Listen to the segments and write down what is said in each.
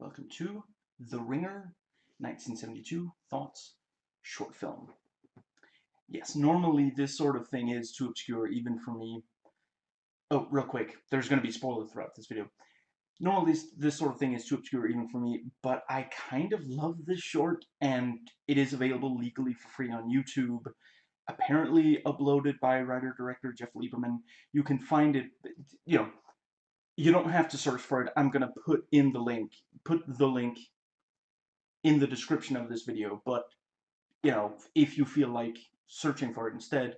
Welcome to The Ringer, 1972 Thoughts short film. Yes, normally this sort of thing is too obscure even for me. Oh, real quick, there's going to be spoilers throughout this video. Normally this sort of thing is too obscure even for me, but I kind of love this short, and it is available legally for free on YouTube. Apparently uploaded by writer-director Jeff Lieberman. You can find it, you don't have to search for it. I'm going to put the link in the description of this video, but if you feel like searching for it instead,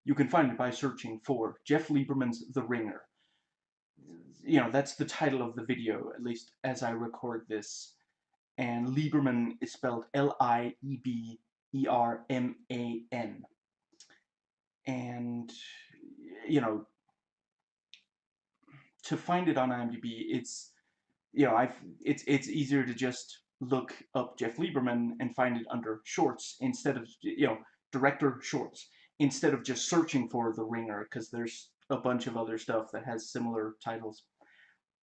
you can find it by searching for Jeff Lieberman's The Ringer. That's the title of the video, at least as I record this. And Lieberman is spelled Lieberman. And, to find it on IMDb, it's easier to just look up Jeff Lieberman and find it under shorts instead of, director shorts, instead of just searching for The Ringer, because there's a bunch of other stuff that has similar titles.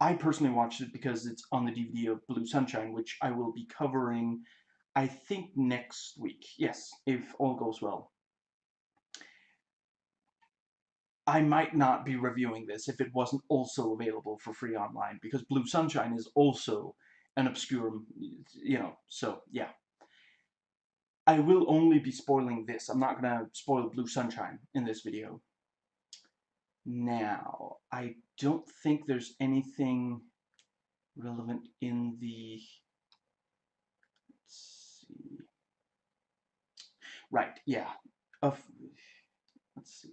I personally watched it because it's on the DVD of Blue Sunshine, which I will be covering, I think, next week. Yes, if all goes well. I might not be reviewing this if it wasn't also available for free online, because Blue Sunshine is also an obscure, so yeah. I will only be spoiling this. I'm not going to spoil Blue Sunshine in this video. Now, I don't think there's anything relevant in the... Let's see. Right, yeah. Let's see.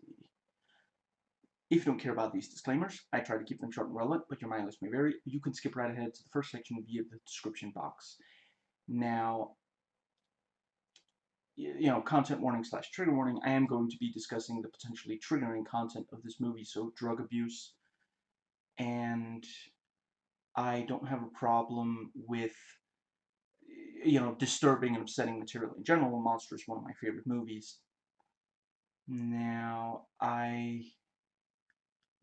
If you don't care about these disclaimers, I try to keep them short and relevant, but your mileage may vary. You can skip right ahead to the first section via the description box. Now, content warning / trigger warning, I am going to be discussing the potentially triggering content of this movie, so drug abuse, and I don't have a problem with, disturbing and upsetting material in general. Monster is one of my favorite movies. Now,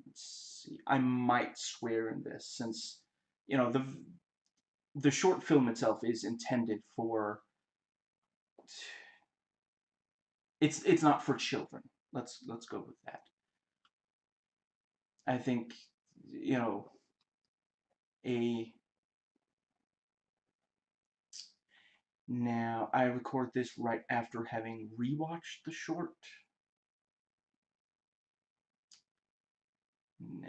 let's see, I might swear in this, since, the short film itself is intended for, it's not for children. Let's go with that. I think, now I record this right after having rewatched the short. Now,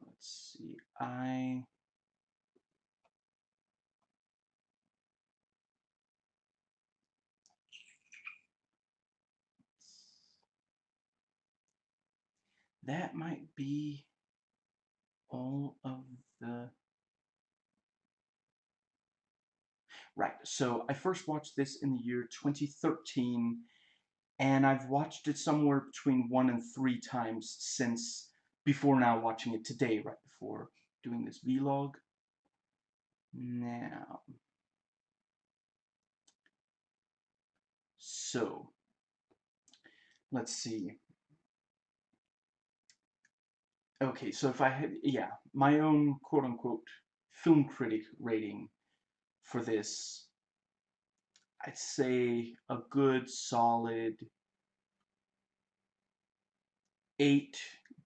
let's see, that might be all of the... Right, so I first watched this in the year 2013, and I've watched it somewhere between 1 and 3 times since, before now watching it today, right before doing this vlog. Now, so, let's see. Okay, so if I had, my own quote-unquote film critic rating for this, I'd say a good solid 8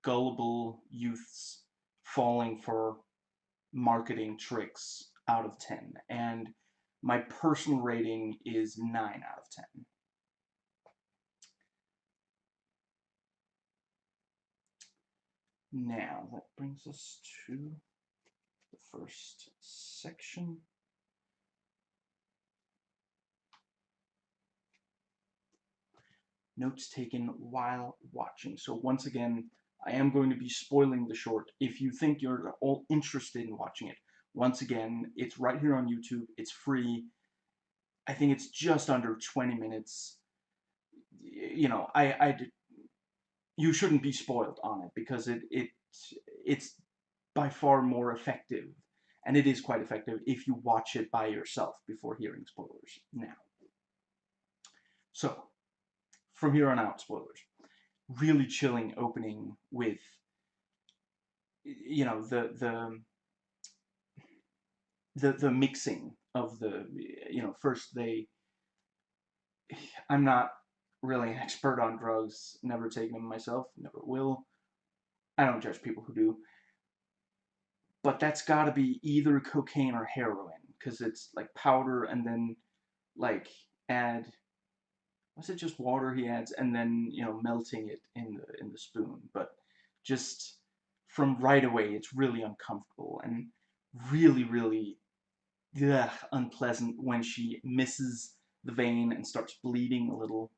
gullible youths falling for marketing tricks out of 10. And my personal rating is 9 out of 10. Now, that brings us to the first section. Notes taken while watching. So once again, I am going to be spoiling the short. If you think you're all interested in watching it, once again, it's right here on YouTube. It's free. I think it's just under 20 minutes. You shouldn't be spoiled on it, because it's by far more effective, and it is quite effective if you watch it by yourself before hearing spoilers. Now, so from here on out, spoilers. Really chilling opening with, the mixing of the, first I'm not really an expert on drugs, never taken them myself, never will. I don't judge people who do, but that's got to be either cocaine or heroin, because it's like powder and then like add, was it just water he adds, and then melting it in the spoon. But just from right away, it's really uncomfortable and really really unpleasant when she misses the vein and starts bleeding a little.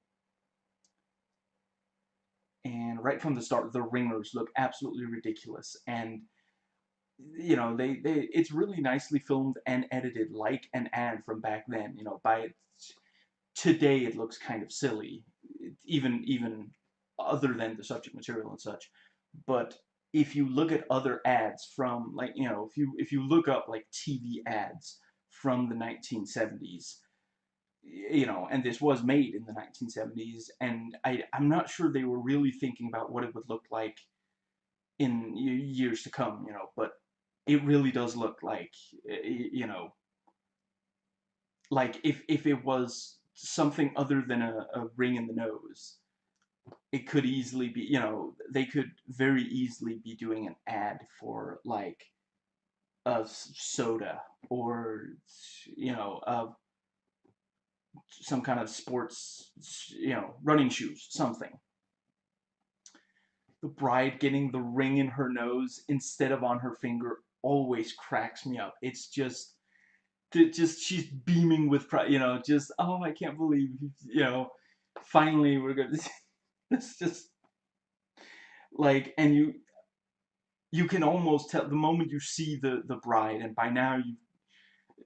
And right from the start, the ringers look absolutely ridiculous, and they it's really nicely filmed and edited, like an ad from back then. By today it looks kind of silly, even other than the subject material and such. But if you look at other ads from, like, if you look up like TV ads from the 1970s, and this was made in the 1970s, and I'm not sure they were really thinking about what it would look like in years to come, but it really does look like, like if it was something other than a ring in the nose, it could easily be, they could very easily be doing an ad for like a soda, or some kind of sports, running shoes, something. The bride getting the ring in her nose instead of on her finger always cracks me up. It's just she's beaming with pride, just, oh, I can't believe, finally we're gonna. It's just like, and you can almost tell the moment you see the bride, and by now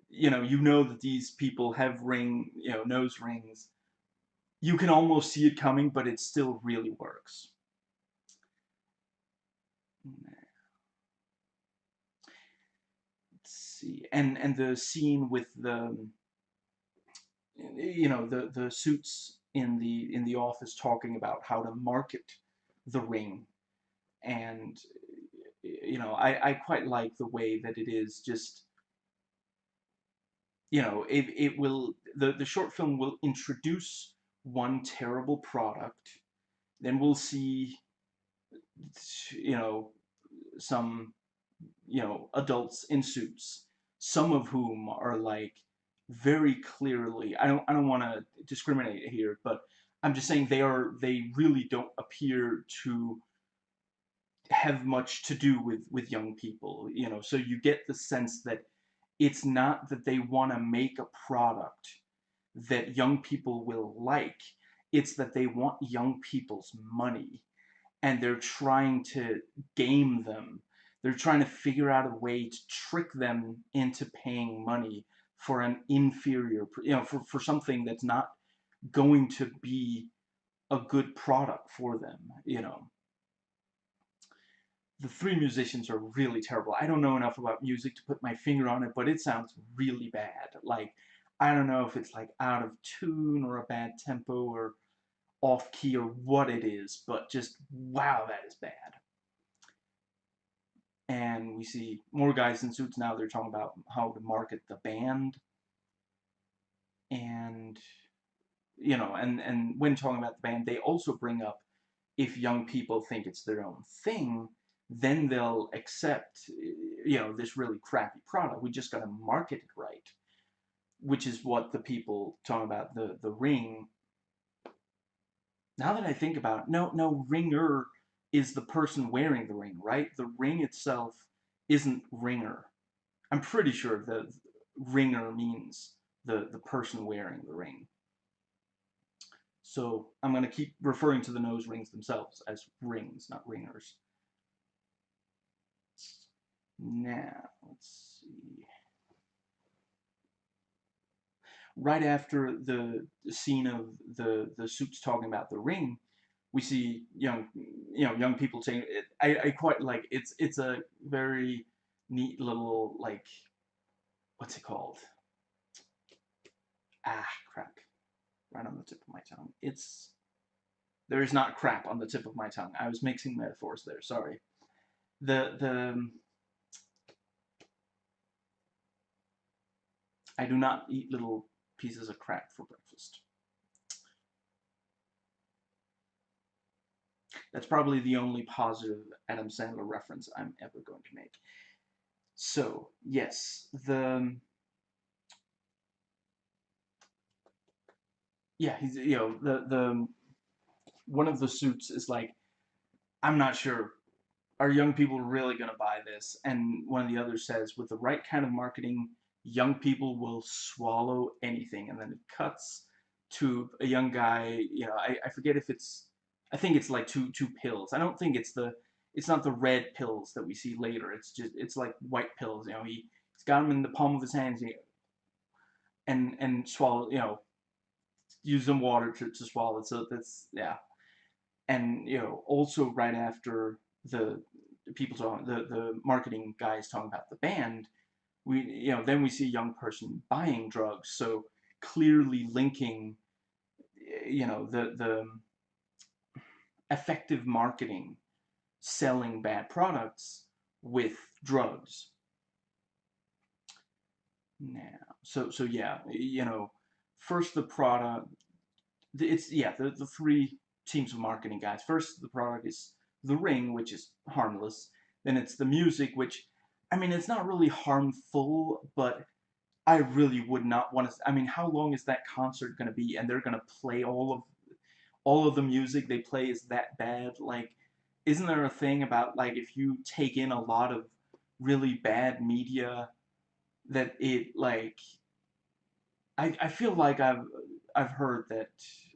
you know that these people have nose rings. You can almost see it coming, but it still really works. Let's see, and the scene with the suits in the office talking about how to market the ring, and I quite like the way that it is just, it will, the short film will introduce one terrible product, then we'll see, you know some adults in suits, some of whom are like very clearly, I don't want to discriminate here, but I'm just saying they really don't appear to have much to do with young people, so you get the sense that it's not that they want to make a product that young people will like, it's that they want young people's money, and they're trying to game them. They're trying to figure out a way to trick them into paying money for an inferior, for something that's not going to be a good product for them. The three musicians are really terrible. I don't know enough about music to put my finger on it, but it sounds really bad. Like, I don't know if it's like out of tune or a bad tempo or off key or what it is, but just wow, that is bad. And we see more guys in suits now. They're talking about how to market the band, and and when talking about the band, they also bring up, if young people think it's their own thing, then they'll accept this really crappy product. We just got to market it right, which is what the people talking about the ring. Now that I think about it, no, ringer is the person wearing the ring, right? The ring itself isn't ringer. I'm pretty sure the ringer means the person wearing the ring. So I'm going to keep referring to the nose rings themselves as rings, not ringers. Now, let's see. Right after the scene of the suits talking about the ring, we see young people saying it. I quite like, it's a very neat little, like, what's it called? Crap. Right on the tip of my tongue. There is not crap on the tip of my tongue. I was mixing metaphors there. Sorry. The I do not eat little pieces of crap for breakfast. That's probably the only positive Adam Sandler reference I'm ever going to make. So, yes, he's, the one of the suits is like, I'm not sure, are young people really going to buy this? And one of the others says, with the right kind of marketing, young people will swallow anything. And then it cuts to a young guy. I forget if it's, I think it's like two pills. I don't think it's not the red pills that we see later. It's like white pills. He's got them in the palm of his hands, and swallow. Use some water to swallow it. So that's, yeah. And also right after the people talking, the marketing guys talking about the band, then we see a young person buying drugs, so clearly linking the effective marketing, selling bad products with drugs. Now, so yeah, first the product, it's, yeah, the three teams of marketing guys. First, the product is the ring, which is harmless. Then it's the music, which, I mean, it's not really harmful, but I really would not want to. I mean, how long is that concert going to be? And they're going to play all of the music they play is that bad? Like, isn't there a thing about, like, if you take in a lot of really bad media, that it, like, I feel like I've heard that,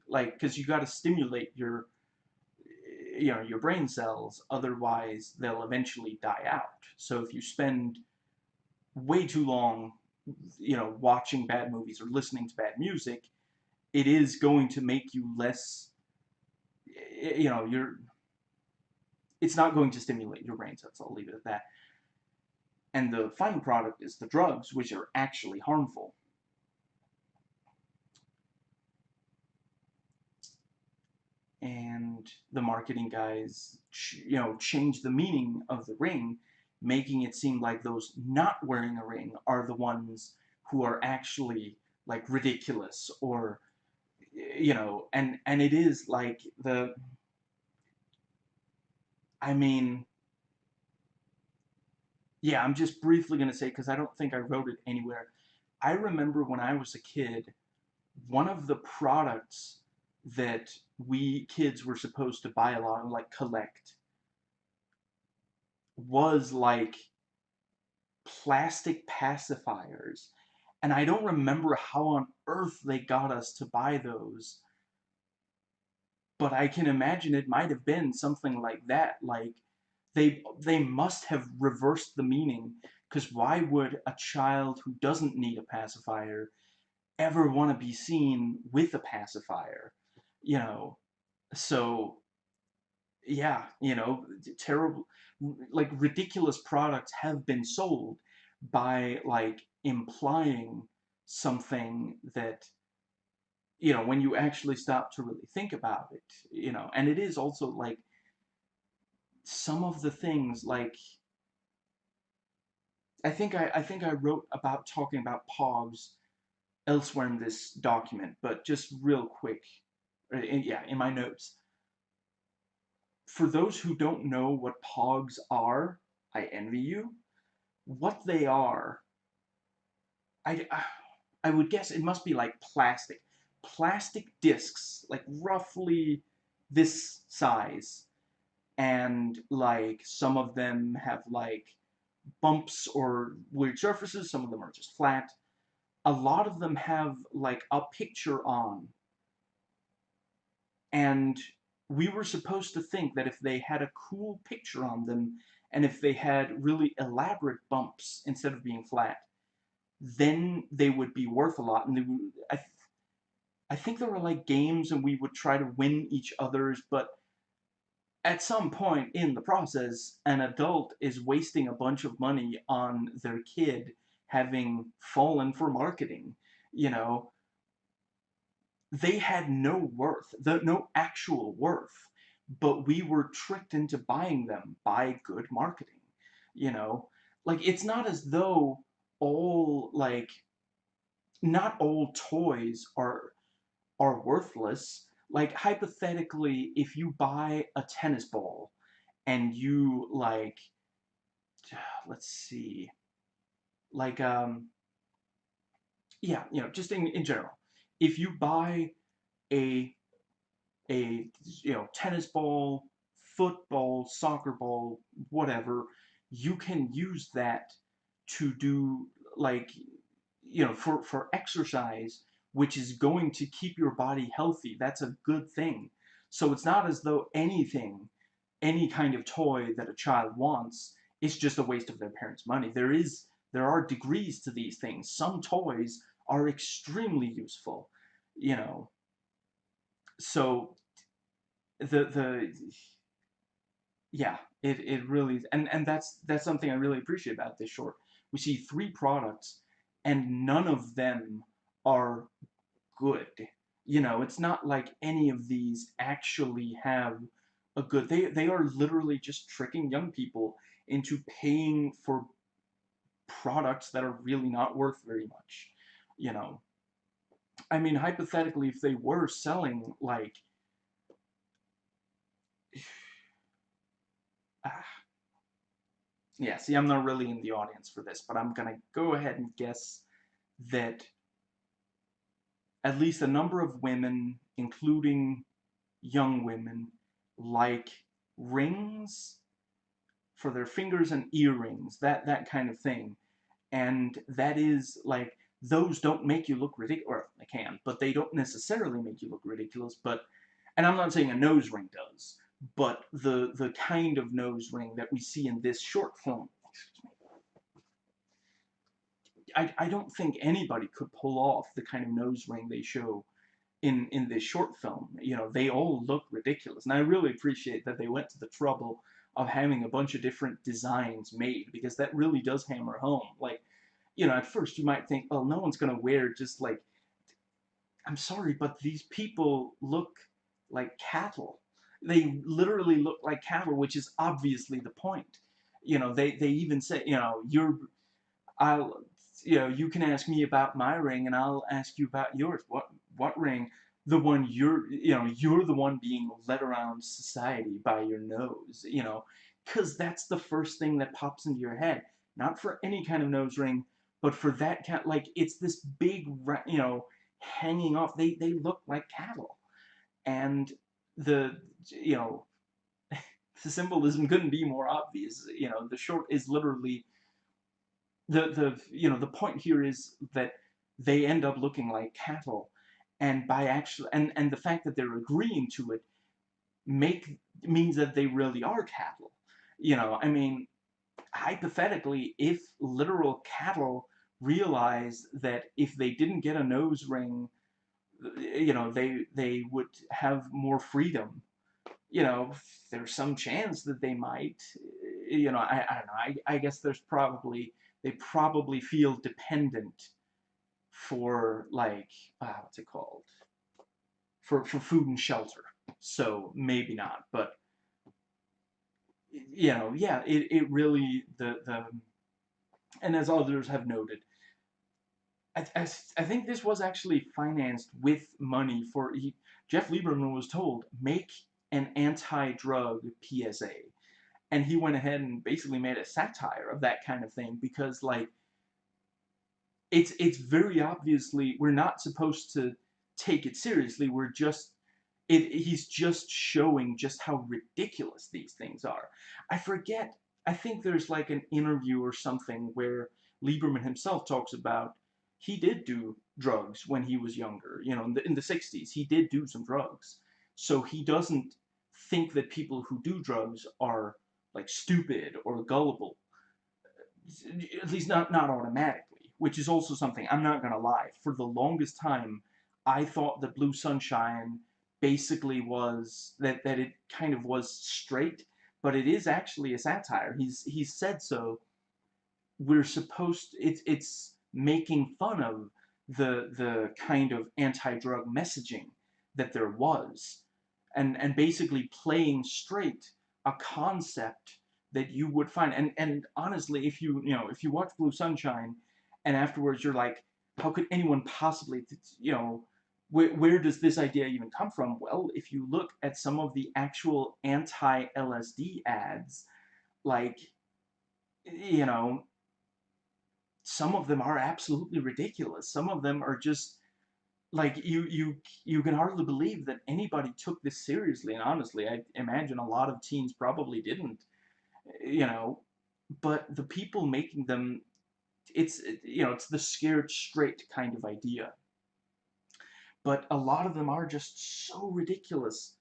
like, because you got to stimulate your brain cells, otherwise they'll eventually die out. So if you spend way too long watching bad movies or listening to bad music, it is going to make you less, you're it's not going to stimulate your brain cells. I'll leave it at that. And the final product is the drugs, which are actually harmful. And the marketing guys, change the meaning of the ring, making it seem like those not wearing a ring are the ones who are actually, like, ridiculous, or and it is like I mean, yeah, I'm just briefly going to say, because I don't think I wrote it anywhere. I remember when I was a kid, one of the products that we kids were supposed to buy a lot and, like, collect was like plastic pacifiers. And I don't remember how on earth they got us to buy those, but I can imagine it might have been something like that. Like, they must have reversed the meaning, because why would a child who doesn't need a pacifier ever want to be seen with a pacifier? You know, so yeah, terrible, like, ridiculous products have been sold by, like, implying something that, when you actually stop to really think about it, and it is also like some of the things, like, I think I wrote about talking about pogs elsewhere in this document, but just real quick, yeah, in my notes. For those who don't know what pogs are, I envy you. What they are, I, I would guess it must be like plastic discs, like roughly this size, and, like, some of them have, like, bumps or weird surfaces, some of them are just flat. A lot of them have, like, a picture on, and we were supposed to think that if they had a cool picture on them, and if they had really elaborate bumps instead of being flat, then they would be worth a lot. And I think there were, like, games, and we would try to win each other's, but at some point in the process, an adult is wasting a bunch of money on their kid having fallen for marketing. You know, they had no worth, no actual worth, but we were tricked into buying them by good marketing. You know, like, it's not as though all, like, not all toys are worthless. Like hypothetically, if you buy a tennis ball and you like, let's see, like yeah, just in general, if you buy a a tennis ball, football, soccer ball, whatever, you can use that to do like for exercise, which is going to keep your body healthy. That's a good thing. So it's not as though any kind of toy that a child wants is just a waste of their parents' money. There are degrees to these things. Some toys are extremely useful, you know. So the yeah, it really is. And that's something I really appreciate about this short. We see three products and none of them are good. It's not like any of these actually have a good, they are literally just tricking young people into paying for products that are really not worth very much. You know, I mean, hypothetically, if they were selling like, ah, yeah, see, I'm not really in the audience for this, but I'm gonna go ahead and guess that at least a number of women, including young women, like rings for their fingers and earrings, that kind of thing. And that is like those don't make you look ridiculous, or they can, but they don't necessarily make you look ridiculous. But and I'm not saying a nose ring does, but the kind of nose ring that we see in this short film, I don't think anybody could pull off the kind of nose ring they show in this short film. They all look ridiculous, and I really appreciate that they went to the trouble of having a bunch of different designs made, because that really does hammer home. Like, at first you might think, oh, no one's gonna wear just like, I'm sorry, but these people look like cattle. They literally look like cattle, which is obviously the point. They even say, I'll, you can ask me about my ring, and I'll ask you about yours. What ring? The one you're the one being led around society by your nose, because that's the first thing that pops into your head. Not for any kind of nose ring, but for that cat, like it's this big, hanging off. They look like cattle, and the, you know, the symbolism couldn't be more obvious. The short is literally the point here is that they end up looking like cattle, and by actually and the fact that they're agreeing to it make means that they really are cattle. I mean, hypothetically, if literal cattle realized that if they didn't get a nose ring, they would have more freedom. There's some chance that they might. I don't know. I guess they probably feel dependent for like what's it called, for food and shelter. So maybe not, but yeah, it really the and as others have noted, I think this was actually financed with money Jeff Lieberman was told, make an anti-drug PSA, and he went ahead and basically made a satire of that kind of thing, because like it's very obviously we're not supposed to take it seriously. We're just he's just showing just how ridiculous these things are. I forget. I think there's like an interview or something where Lieberman himself talks about he did do drugs when he was younger. In the 60s, he did do some drugs. So he doesn't think that people who do drugs are like stupid or gullible, at least not automatically, which is also something, I'm not gonna lie, for the longest time I thought that Blue Sunshine basically was that it kind of was straight, but it is actually a satire. He's said so. We're supposed it's making fun of the kind of anti-drug messaging that there was, and basically playing straight a concept that you would find. And honestly, if you watch Blue Sunshine and afterwards you're like, how could anyone possibly, you know, where does this idea even come from? Well, if you look at some of the actual anti-LSD ads, like, you know, some of them are absolutely ridiculous. Some of them are just like you can hardly believe that anybody took this seriously. And honestly, I imagine a lot of teens probably didn't, you know. But the people making them, it's, you know, it's the scared straight kind of idea. But a lot of them are just so ridiculous,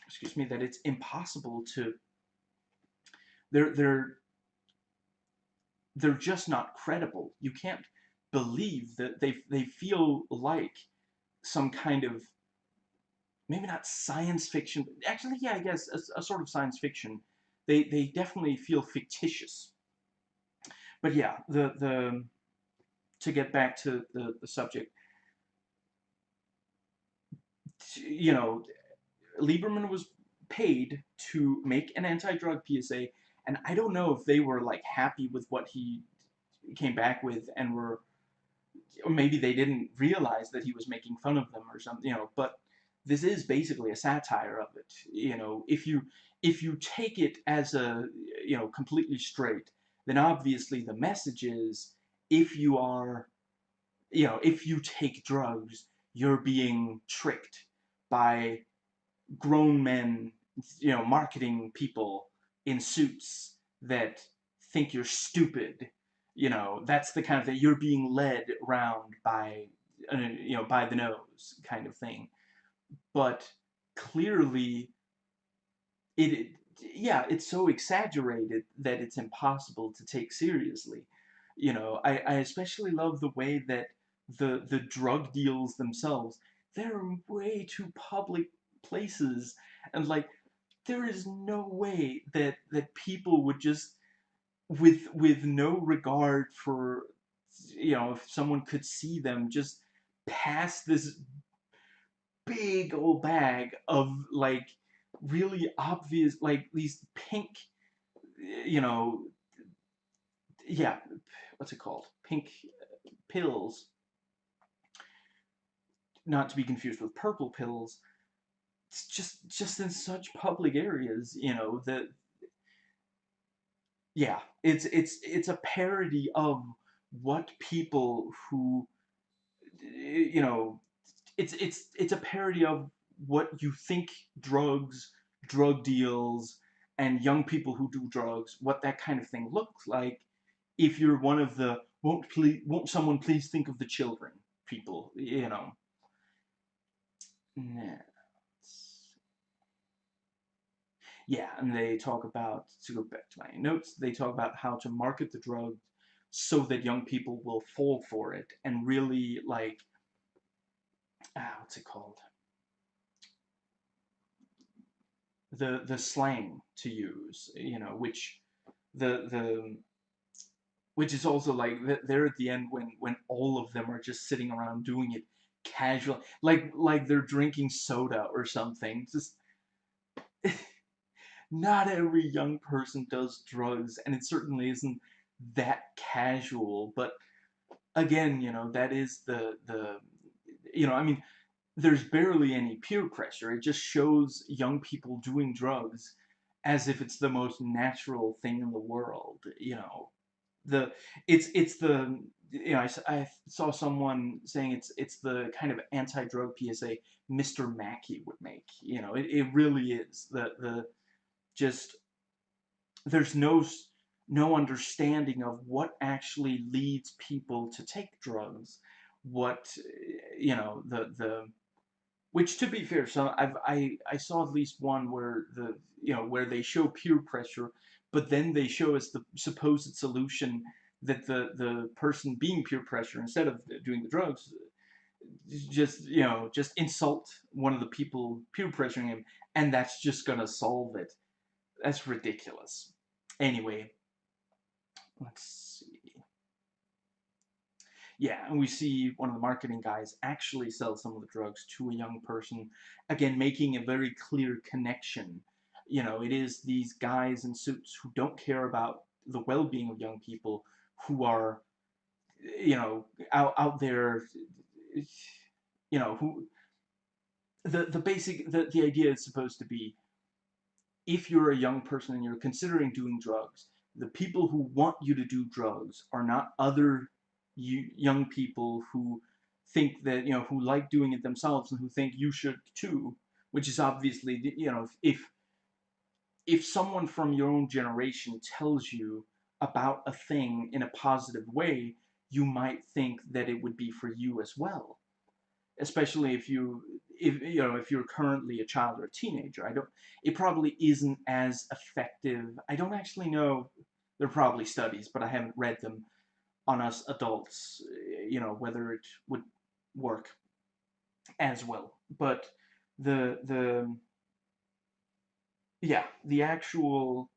excuse me, that it's impossible to, they're they're they're just not credible. You can't believe that they feel like some kind of, maybe not science fiction, but actually, yeah, I guess a sort of science fiction. They definitely feel fictitious. But yeah, the to get back to the subject, you know, Lieberman was paid to make an anti-drug PSA, and I don't know if they were like happy with what he came back with, and were, or maybe they didn't realize that he was making fun of them or something, you know. But this is basically a satire of it, you know. If you take it as a, you know, completely straight, then obviously the message is, if you are, you know, if you take drugs, you're being tricked by grown men, you know, marketing people in suits that think you're stupid. You know, that's the kind of thing. You're being led around by, you know, by the nose kind of thing. But clearly, it, yeah, it's so exaggerated that it's impossible to take seriously. You know, I especially love the way that the drug deals themselves, they're way too public places, and like, there is no way that people would just, with no regard for, you know, if someone could see them, just pass this big old bag of like really obvious, like these pink, you know, yeah, what's it called, pink pills, not to be confused with purple pills. It's just in such public areas, you know, that, yeah, it's a parody of what people who, you know, it's a parody of what you think drugs, drug deals, and young people who do drugs, what that kind of thing looks like. If you're one of the won't someone please think of the children people, you know. Yeah. Yeah, and they talk about, to go back to my notes, they talk about how to market the drug so that young people will fall for it, and really like, what's it called? The slang to use, you know, which the which is also like they're at the end when all of them are just sitting around doing it casual, like they're drinking soda or something. Just not every young person does drugs, and it certainly isn't that casual. But again, you know, that is the you know, I mean, there's barely any peer pressure. It just shows young people doing drugs as if it's the most natural thing in the world, you know. The it's the, you know, I saw someone saying it's the kind of anti-drug PSA Mr. Mackey would make. You know, it really is the just, there's no understanding of what actually leads people to take drugs, what, you know, the which, to be fair, so I saw at least one where the, you know, where they show peer pressure, but then they show as the supposed solution that the person being peer pressure, instead of doing the drugs, just, you know, just insult one of the people peer pressuring him, and that's just gonna solve it. That's ridiculous. Anyway, let's see. Yeah, and we see one of the marketing guys actually sell some of the drugs to a young person, again, making a very clear connection. You know, it is these guys in suits who don't care about the well-being of young people, who are you know, out there, you know, who the basic the idea is supposed to be, if you're a young person and you're considering doing drugs, the people who want you to do drugs are not other young people who think that, who like doing it themselves and who think you should too, which is obviously, if someone from your own generation tells you about a thing in a positive way, you might think that it would be for you as well, especially if you're currently a child or a teenager. It probably isn't as effective. I don't actually know. There are probably studies, but I haven't read them on us adults, whether it would work as well. But the yeah, the actual,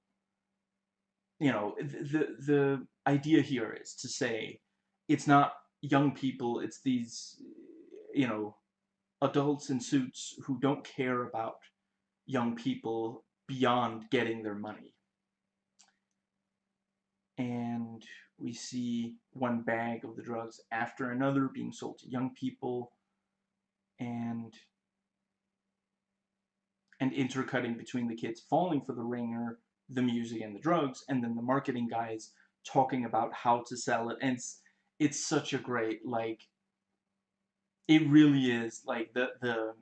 the idea here is to say it's not young people, it's these, you know, adults in suits who don't care about young people beyond getting their money. And we see one bag of the drugs after another being sold to young people, and intercutting between the kids falling for the ringer, the music and the drugs, and then the marketing guys talking about how to sell it. And it's such a great, like, it really is like the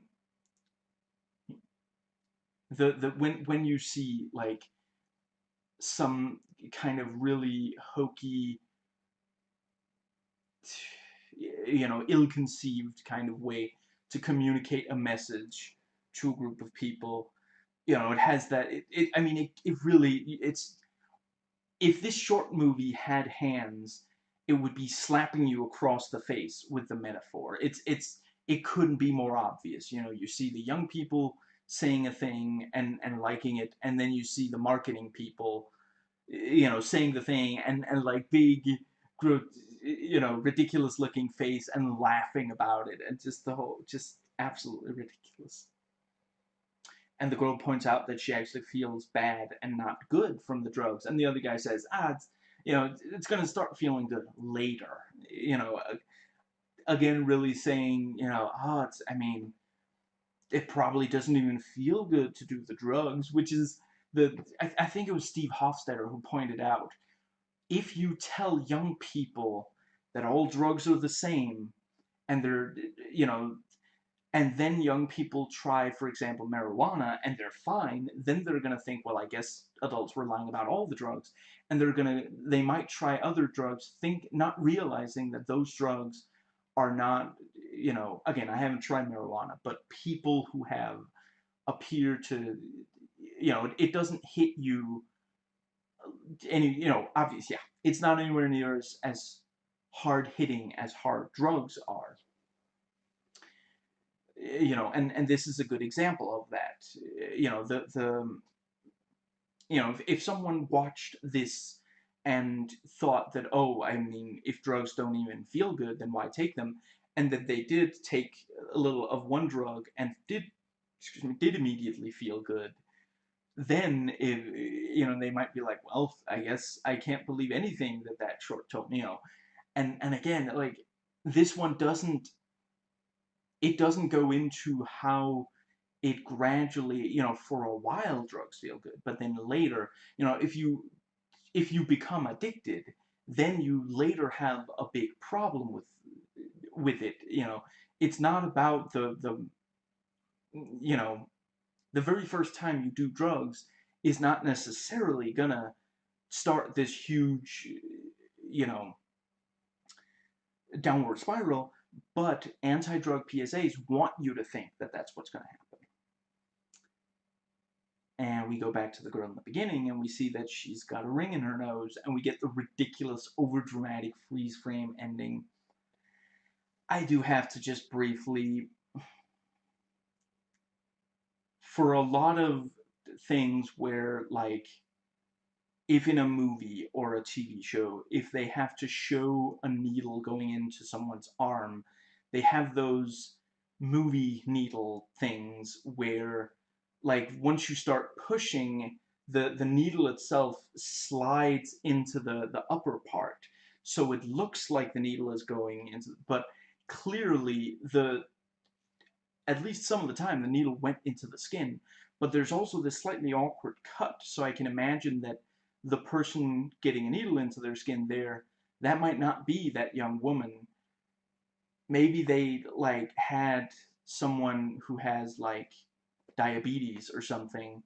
when you see like some kind of really hokey, ill-conceived kind of way to communicate a message to a group of people. It has that. I mean, it really. It's if this short movie had hands, it would be slapping you across the face with the metaphor. It couldn't be more obvious. You see the young people saying a thing and liking it, and then you see the marketing people, saying the thing and like big, ridiculous looking face and laughing about it, and just the whole, just absolutely ridiculous. And the girl points out that she actually feels bad and not good from the drugs, and the other guy says, it's going to start feeling good later. Again, really saying, I mean, it probably doesn't even feel good to do the drugs, which is I think it was Steve Hofstetter who pointed out, if you tell young people that all drugs are the same, and they're, you know, and then young people try, for example, marijuana, and they're fine, then they're going to think, well, I guess adults were lying about all the drugs. And they might try other drugs, not realizing that those drugs are not, again, I haven't tried marijuana, but people who have appear to, it doesn't hit you any, obvious, yeah, it's not anywhere near as hard hitting as hard drugs are. And this is a good example of that. If someone watched this and thought that, oh, I mean, if drugs don't even feel good, then why take them? And that they did take a little of one drug and did immediately feel good, then they might be like, well, I guess I can't believe anything that short told me, and again, like, this one doesn't go into how it gradually, for a while drugs feel good, but then later, if you become addicted, then you later have a big problem with it. It's not about you know the very first time you do drugs is not necessarily gonna start this huge, you know, downward spiral, but anti-drug PSAs want you to think that that's what's going to happen. And we go back to the girl in the beginning, and we see that she's got a ring in her nose, and we get the ridiculous, overdramatic freeze frame ending. I do have to just briefly, for a lot of things where, like, if in a movie or a TV show, if they have to show a needle going into someone's arm, they have those movie needle things where, like, once you start pushing, the needle itself slides into the upper part. so it looks like the needle is going into, but clearly at least some of the time, the needle went into the skin. But there's also this slightly awkward cut, so I can imagine that the person getting a needle into their skin there, that might not be that young woman. Maybe they like had someone who has like diabetes or something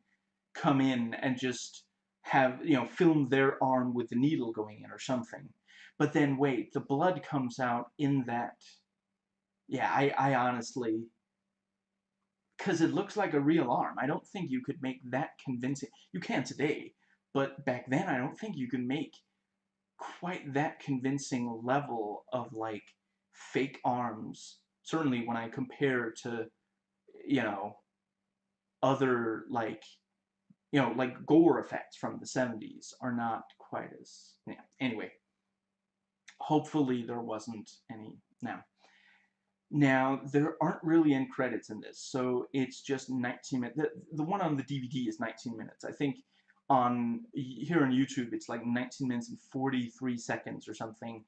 come in and just have, film their arm with the needle going in or something. But then wait, the blood comes out in that. Yeah, I honestly, because it looks like a real arm. I don't think you could make that convincing. You can today, but back then I don't think you could make quite that convincing level of like fake arms. Certainly when I compare to, you know, other like gore effects from the 70s are not quite as, yeah. Anyway, hopefully there wasn't any now. Now, there aren't really end credits in this, so it's just 19 minutes. The one on the DVD is 19 minutes. I think here on YouTube, it's like 19 minutes and 43 seconds or something.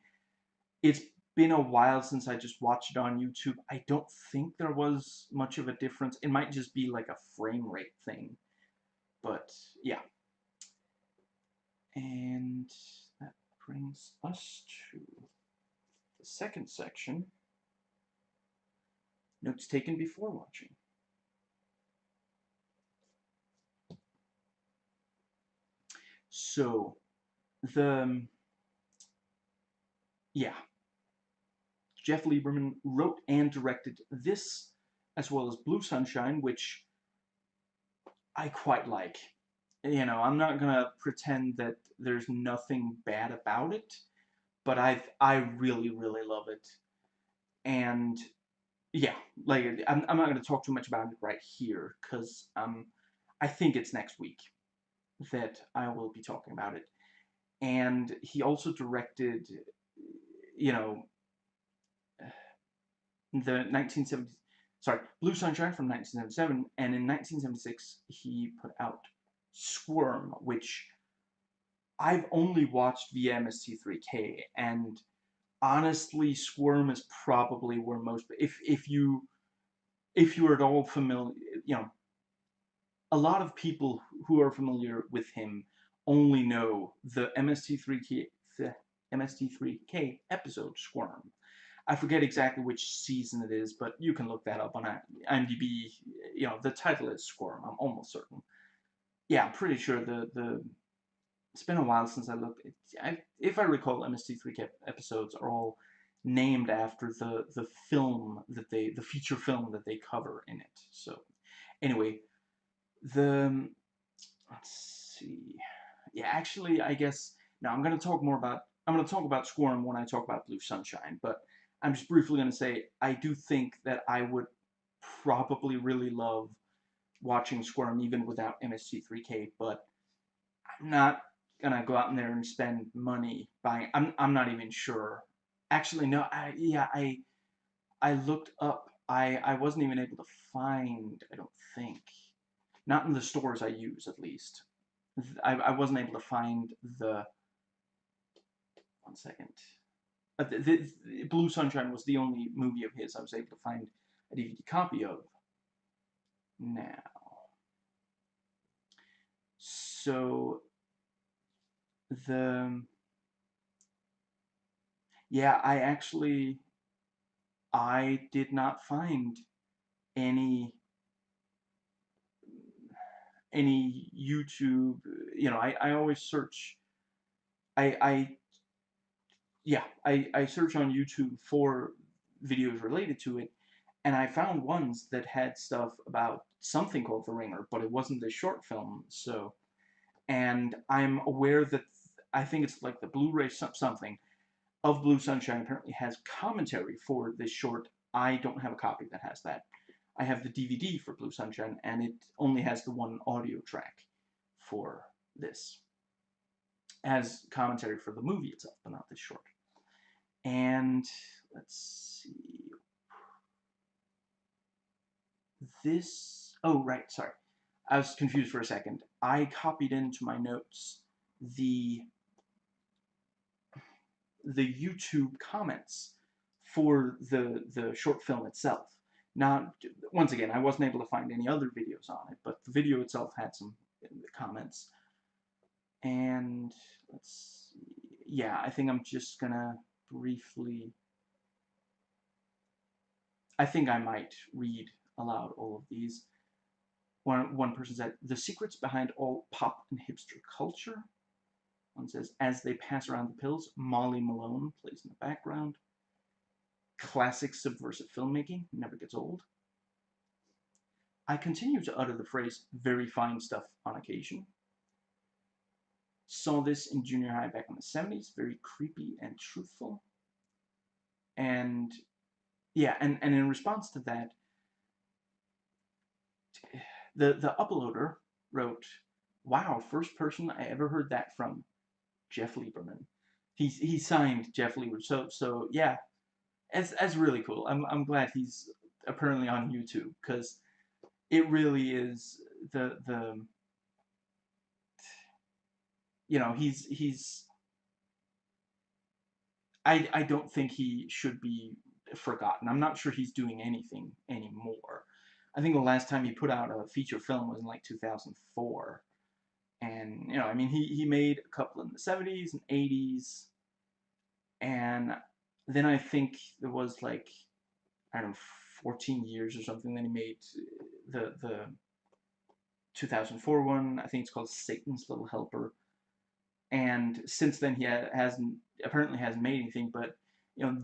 It's been a while since I just watched it on YouTube. I don't think there was much of a difference. It might just be like a frame rate thing. But, yeah. And that brings us to the second section. Notes taken before watching. So, yeah, Jeff Lieberman wrote and directed this, as well as Blue Sunshine, which I quite like. I'm not gonna pretend that there's nothing bad about it, but I really, really love it. And yeah, like I'm not gonna talk too much about it right here, because I think it's next week that I will be talking about it. And he also directed, you know, the 1970, sorry, Blue Sunshine from 1977, and in 1976 he put out Squirm, which I've only watched via MST3K, and honestly, Squirm is probably where most, if you're at all familiar, a lot of people who are familiar with him only know the MST3K episode Squirm. I forget exactly which season it is, but you can look that up on IMDb. The title is Squirm. I'm almost certain. Yeah, I'm pretty sure it's been a while since I looked. If I recall, MST3K episodes are all named after the feature film that they cover in it. So anyway, let's see. Yeah, actually, I guess now I'm gonna talk about Squirm when I talk about Blue Sunshine, but I'm just briefly gonna say I do think that I would probably really love watching Squirm even without MST3K, but I'm not gonna go out in there and spend money buying. I'm not even sure. Actually, no. I looked up. I wasn't even able to find. I don't think. Not in the stores I use, at least. I wasn't able to find the. One second. Blue Sunshine was the only movie of his I was able to find a DVD copy of. Now, so the yeah, I did not find any YouTube. I always search. I yeah, I search on YouTube for videos related to it, and I found ones that had stuff about something called The Ringer, but it wasn't the short film. So, and I'm aware that I think it's like the Blu-ray something of Blue Sunshine apparently has commentary for this short. I don't have a copy that has that. I have the DVD for Blue Sunshine, and it only has the one audio track for this. As commentary for the movie itself, but not this short. And let's see. Oh, right, sorry. I was confused for a second. I copied into my notes the the YouTube comments for the short film itself. Not once again, I wasn't able to find any other videos on it, but the video itself had some comments. And let's see. Yeah, I think I'm just gonna briefly. I think I might read aloud all of these. One person said, "The secrets behind all pop and hipster culture." One says, "As they pass around the pills, Molly Malone plays in the background. Classic subversive filmmaking, never gets old. I continue to utter the phrase, very fine stuff on occasion. Saw this in junior high back in the 70s, very creepy and truthful." And yeah, and in response to that, the uploader wrote, "Wow, first person I ever heard that from, Jeff Lieberman." He signed Jeff Lieberman. So yeah, that's really cool. I'm glad he's apparently on YouTube, because it really is the he's I don't think he should be forgotten. I'm not sure he's doing anything anymore. I think the last time he put out a feature film was in like 2004. And I mean, he made a couple in the 70s and 80s, and then I think there was like, I don't know, 14 years or something. Then he made the 2004 one. I think it's called Satan's Little Helper. And since then, he hasn't made anything. But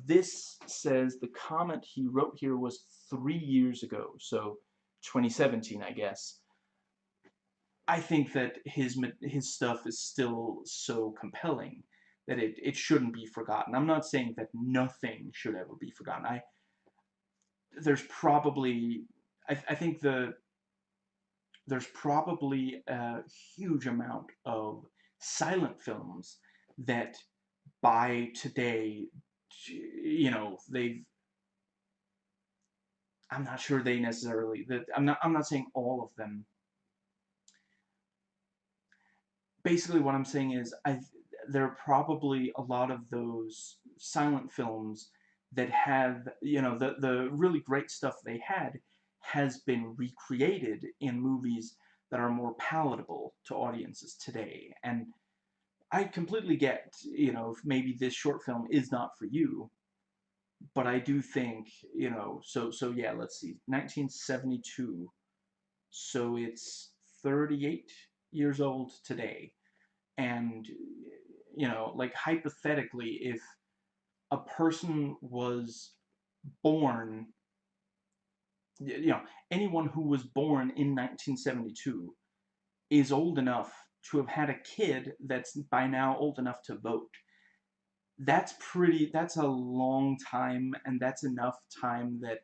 this says the comment he wrote here was 3 years ago, so 2017, I guess. I think that his stuff is still so compelling that it shouldn't be forgotten. I'm not saying that nothing should ever be forgotten. There's probably I think there's probably a huge amount of silent films that by today, they've I'm not sure they necessarily that I'm not saying all of them. Basically what I'm saying is there are probably a lot of those silent films that have, the really great stuff they had has been recreated in movies that are more palatable to audiences today. And I completely get, if maybe this short film is not for you, but I do think, so yeah, let's see, 1972, so it's 38 years old today. And like, hypothetically, if a person was born, you know anyone who was born in 1972 is old enough to have had a kid that's by now old enough to vote. That's a long time, and that's enough time that,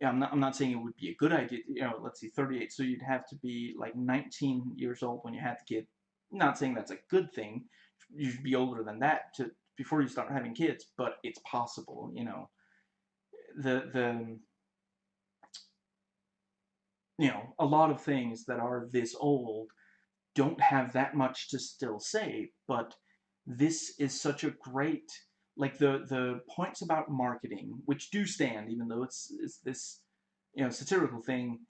I'm not saying it would be a good idea. Let's see, 38. So you'd have to be like 19 years old when you had the kid. Not saying that's a good thing. You should be older than that before you start having kids, but it's possible. The a lot of things that are this old don't have that much to still say, but this is such a great, like, the points about marketing, which do stand, even though it's this satirical thing,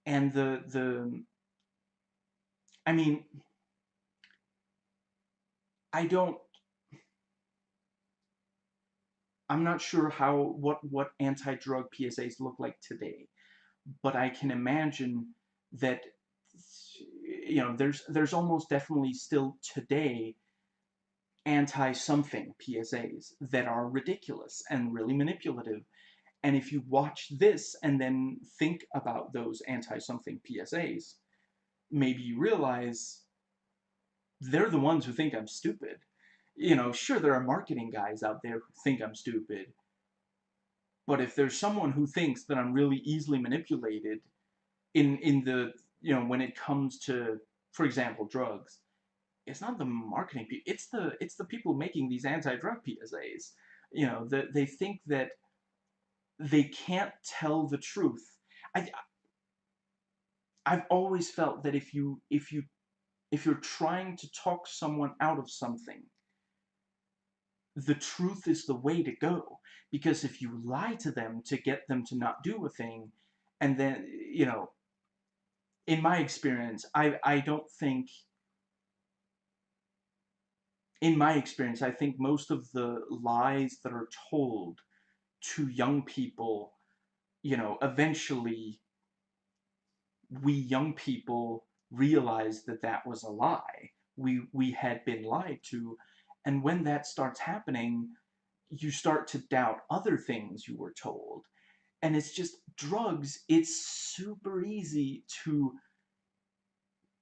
and the I mean, I don't I'm not sure what anti-drug PSAs look like today, but I can imagine that there's almost definitely still today anti-something PSAs that are ridiculous and really manipulative. And if you watch this and then think about those anti-something PSAs, maybe you realize they're the ones who think I'm stupid. Sure, there are marketing guys out there who think I'm stupid, but if there's someone who thinks that I'm really easily manipulated in the, when it comes to, for example, drugs, it's not the marketing people, it's the people making these anti-drug PSAs. That they think that they can't tell the truth. I I've always felt that if you're trying to talk someone out of something, the truth is the way to go. Because if you lie to them to get them to not do a thing, and then, in my experience, I don't think, in my experience, I think most of the lies that are told to young people, eventually we young people realized that that was a lie. We had been lied to, and when that starts happening, you start to doubt other things you were told. And it's just drugs. It's super easy to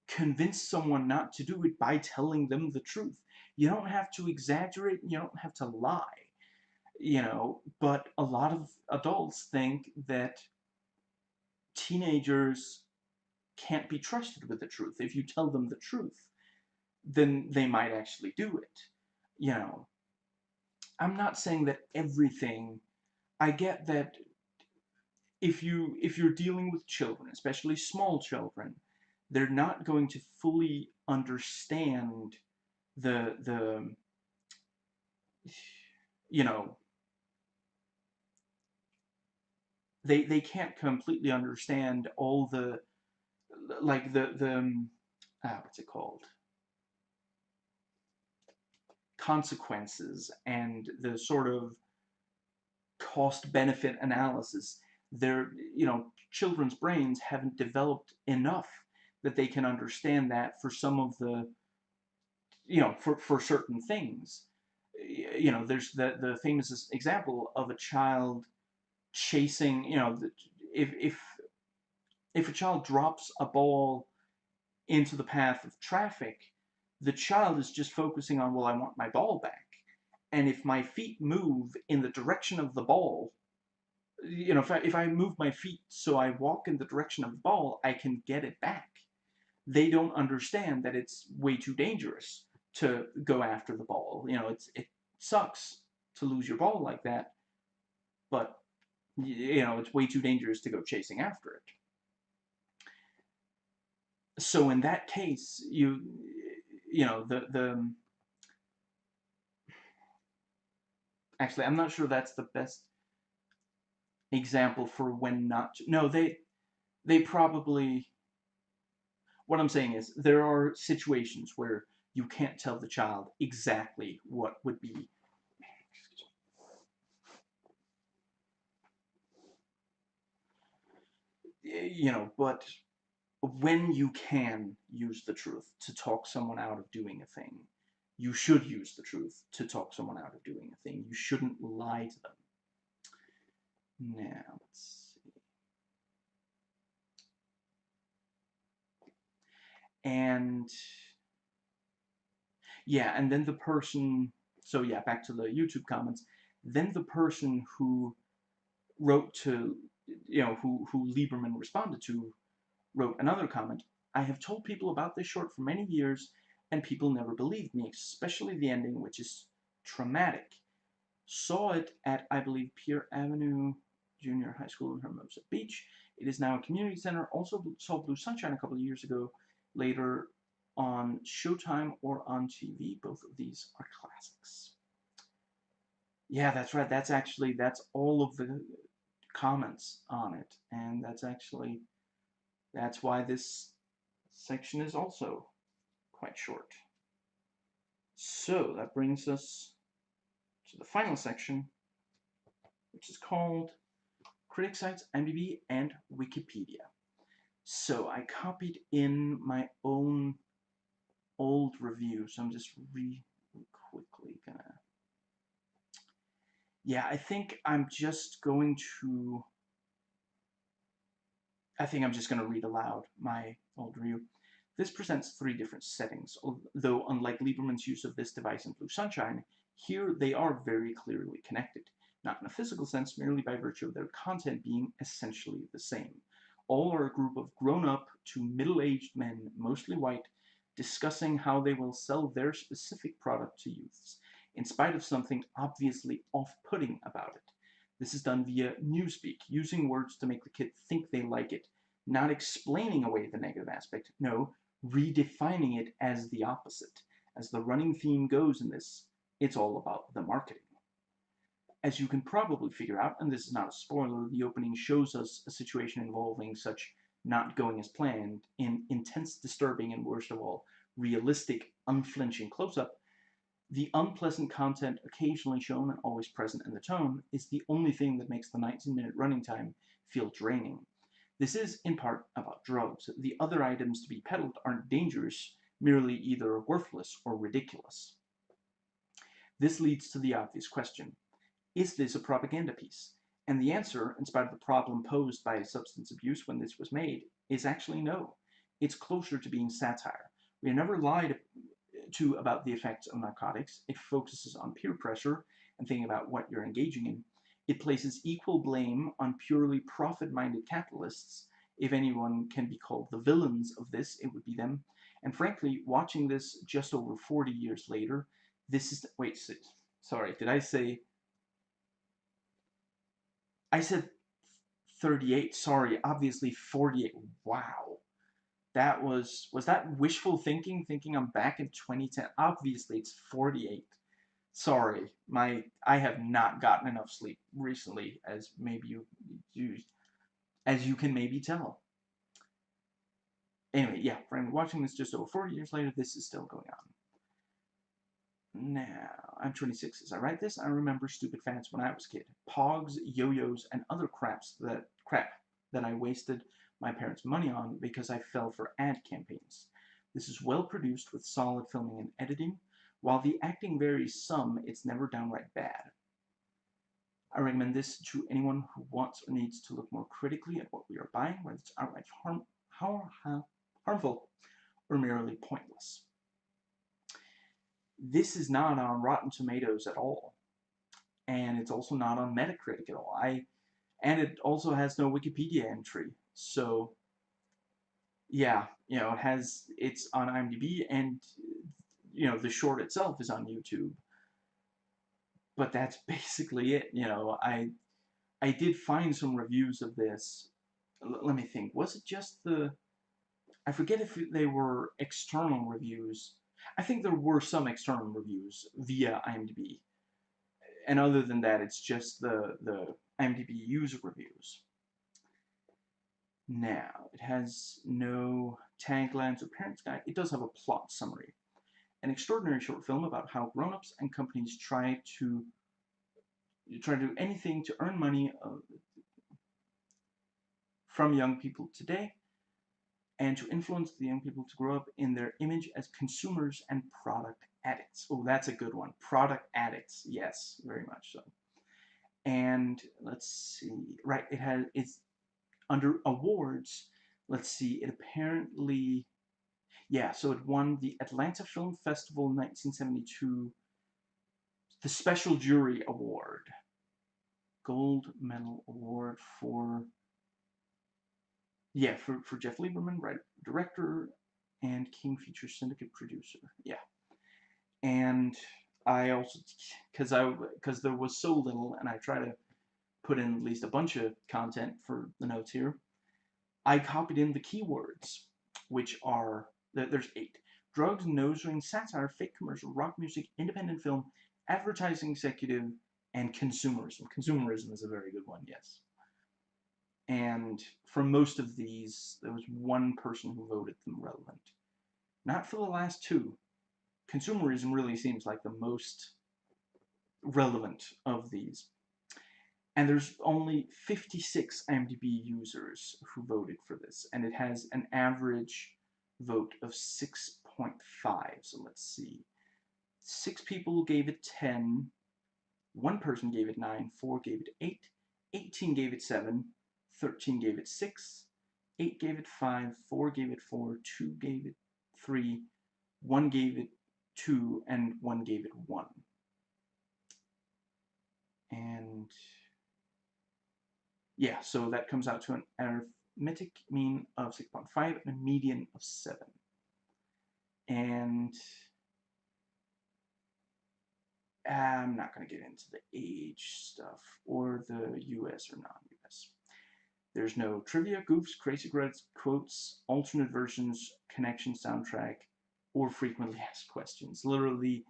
convince someone not to do it by telling them the truth. You don't have to exaggerate, you don't have to lie, but a lot of adults think that teenagers can't be trusted with the truth. If you tell them the truth, then they might actually do it. You know, I'm not saying that everything. I get that if you're dealing with children, especially small children, they're not going to fully understand the you know they can't completely understand all the like the what's it called, consequences and the sort of cost benefit analysis. Their children's brains haven't developed enough that they can understand that for some of the for certain things. There's the famous example of a child chasing, if if a child drops a ball into the path of traffic, the child is just focusing on, well, I want my ball back. And if my feet move in the direction of the ball, if I move my feet so I walk in the direction of the ball, I can get it back. They don't understand that it's way too dangerous to go after the ball. It sucks to lose your ball like that, but it's way too dangerous to go chasing after it. So in that case, the actually, I'm not sure that's the best example for when not to. No, they probably. What I'm saying is there are situations where you can't tell the child exactly what would be. But when you can use the truth to talk someone out of doing a thing, you should use the truth to talk someone out of doing a thing. You shouldn't lie to them. Now, let's see. And yeah, and then the person, so yeah, back to the YouTube comments. Then the person who wrote to, who Lieberman responded to, wrote another comment. I have told people about this short for many years, and people never believed me, especially the ending, which is traumatic. Saw it at, I believe, Pier Avenue Junior High School in Hermosa Beach. It is now a community center. Also saw Blue Sunshine a couple of years ago, later on Showtime or on TV. Both of these are classics. Yeah, that's right. That's all of the comments on it, and that's why this section is also quite short. So that brings us to the final section, which is called Critic Sites, IMDb, and Wikipedia. So I copied in my own old review, so I'm just quickly gonna. Yeah, I think I'm just going to. I think I'm just going to read aloud my old review. This presents three different settings, though unlike Lieberman's use of this device in Blue Sunshine, here they are very clearly connected, not in a physical sense, merely by virtue of their content being essentially the same. All are a group of grown-up to middle-aged men, mostly white, discussing how they will sell their specific product to youths, in spite of something obviously off-putting about it. This is done via newspeak, using words to make the kid think they like it, not explaining away the negative aspect, no, redefining it as the opposite. As the running theme goes in this It's all about the marketing. As you can probably figure out, and this is not a spoiler, the opening shows us a situation involving such not going as planned in intense, disturbing, and worst of all, realistic, unflinching close-up. The unpleasant content occasionally shown and always present in the tone is the only thing that makes the 19-minute running time feel draining. This is, in part, about drugs. The other items to be peddled aren't dangerous, merely either worthless or ridiculous. This leads to the obvious question: is this a propaganda piece? And the answer, in spite of the problem posed by substance abuse when this was made, is actually no. It's closer to being satire. We are never lied to about the effects of narcotics. It focuses on peer pressure and thinking about what you're engaging in. It places equal blame on purely profit-minded capitalists. If anyone can be called the villains of this, it would be them. And frankly, watching this just over 40 years later, this is... Wait, sorry, did I say... I said 38, sorry, obviously 48. Wow. That was that wishful thinking I'm back in 2010? Obviously, it's 48. Sorry, I have not gotten enough sleep recently, as maybe as you can maybe tell. Anyway, yeah, friend, watching this just over 40 years later, this is still going on. Now, I'm 26. As I write this, I remember stupid fads when I was a kid. Pogs, yo-yos, and other crap that I wasted my parents' money on because I fell for ad campaigns. This is well produced with solid filming and editing. While the acting varies some, it's never downright bad. I recommend this to anyone who wants or needs to look more critically at what we are buying, whether it's outright harmful or merely pointless. This is not on Rotten Tomatoes at all, and it's also not on Metacritic at all. And it also has no Wikipedia entry. So, yeah, it's on IMDb, and the short itself is on YouTube. But that's basically it. I did find some reviews of this. Let me think. Was it just I forget if they were external reviews. I think there were some external reviews via IMDb. And other than that, it's just the IMDb user reviews. Now, it has no taglines or parent's guide. It does have a plot summary. An extraordinary short film about how grown-ups and companies try to do anything to earn money from young people today, and to influence the young people to grow up in their image as consumers and product addicts. Oh, that's a good one. Product addicts. Yes, very much so. And let's see. Right, it's under awards. Let's see. It apparently, yeah, so it won the Atlanta Film Festival 1972, the Special Jury Award. Gold Medal Award for Jeff Lieberman, writer, director, and King Features Syndicate producer. Yeah. And I also, because there was so little, and I try to put in at least a bunch of content for the notes here, I copied in the keywords, which are, there's 8. Drugs, nose ring, satire, fake commercial, rock music, independent film, advertising executive, and consumerism. Consumerism is a very good one, yes. And for most of these, there was one person who voted them relevant. Not for the last 2. Consumerism really seems like the most relevant of these. And there's only 56 IMDb users who voted for this, and it has an average vote of 6.5. So let's see. 6 people gave it 10, 1 person gave it 9, 4 gave it 8, 18 gave it 7, 13 gave it 6, 8 gave it 5, 4 gave it 4, 2 gave it 3, 1 gave it 2, and 1 gave it 1. And yeah, so that comes out to an arithmetic mean of 6.5 and a median of 7. And I'm not going to get into the age stuff or the US or non-US. There's no trivia, goofs, crazy quotes, alternate versions, connection soundtrack, or frequently asked questions. Literally,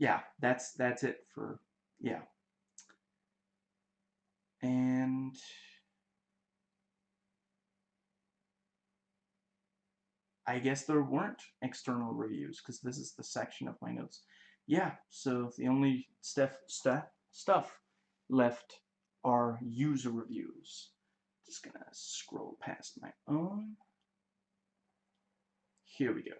yeah, that's it for, yeah. And I guess there weren't external reviews because this is the section of my notes. Yeah, so the only stuff left are user reviews. Just gonna scroll past my own. Here we go.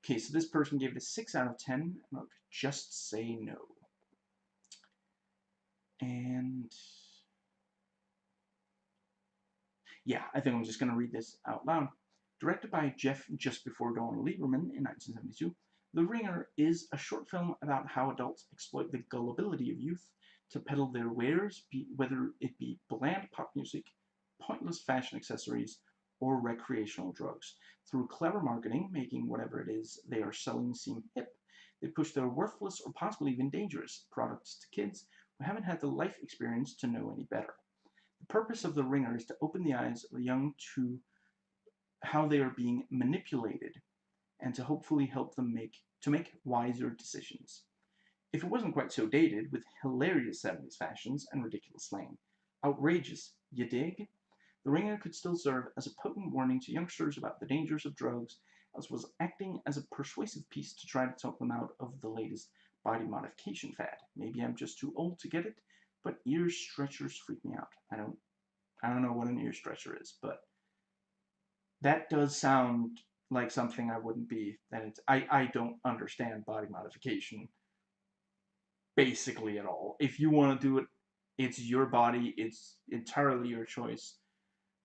Okay, so this person gave it a 6 out of 10, and I'll just say no. And yeah, I think I'm just going to read this out loud. Directed by Jeff Just Before Dawn Lieberman in 1972, The Ringer is a short film about how adults exploit the gullibility of youth to peddle their wares, whether it be bland pop music, pointless fashion accessories, or recreational drugs. Through clever marketing, making whatever it is they are selling seem hip, they push their worthless or possibly even dangerous products to kids who haven't had the life experience to know any better. The purpose of The Ringer is to open the eyes of the young to how they are being manipulated and to hopefully help them make wiser decisions. If it wasn't quite so dated, with hilarious 70s fashions and ridiculous slang. Outrageous, you dig? The Ringer could still serve as a potent warning to youngsters about the dangers of drugs, as well as acting as a persuasive piece to try to talk them out of the latest body modification fad. Maybe I'm just too old to get it, but ear stretchers freak me out. I don't know what an ear stretcher is, but that does sound like something I wouldn't be. I don't understand body modification basically at all. If you want to do it, it's your body. It's entirely your choice.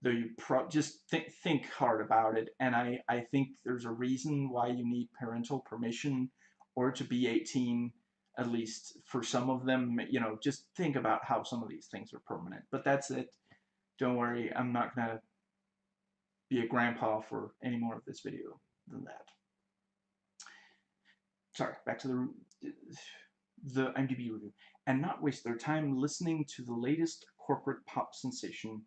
Though you just think hard about it, and I think there's a reason why you need parental permission or to be 18, at least for some of them. Just think about how some of these things are permanent. But that's it. Don't worry, I'm not gonna be a grandpa for any more of this video than that. Sorry, back to the IMDb review. And not waste their time listening to the latest corporate pop sensation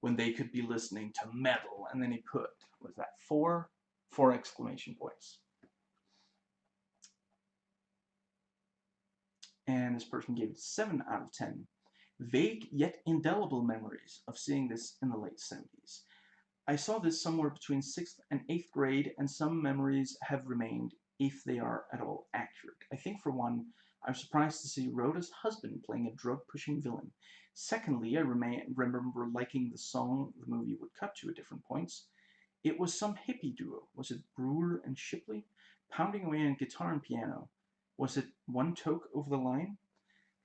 when they could be listening to metal. And then he put, was that four exclamation points. And this person gave it 7 out of 10. Vague yet indelible memories of seeing this in the late 70s. I saw this somewhere between 6th and 8th grade, and some memories have remained, if they are at all accurate. I think, for one, I'm surprised to see Rhoda's husband playing a drug-pushing villain. Secondly, I remember liking the song the movie would cut to at different points. It was some hippie duo. Was it Brewer and Shipley? Pounding away on guitar and piano. Was it One Toke Over the Line?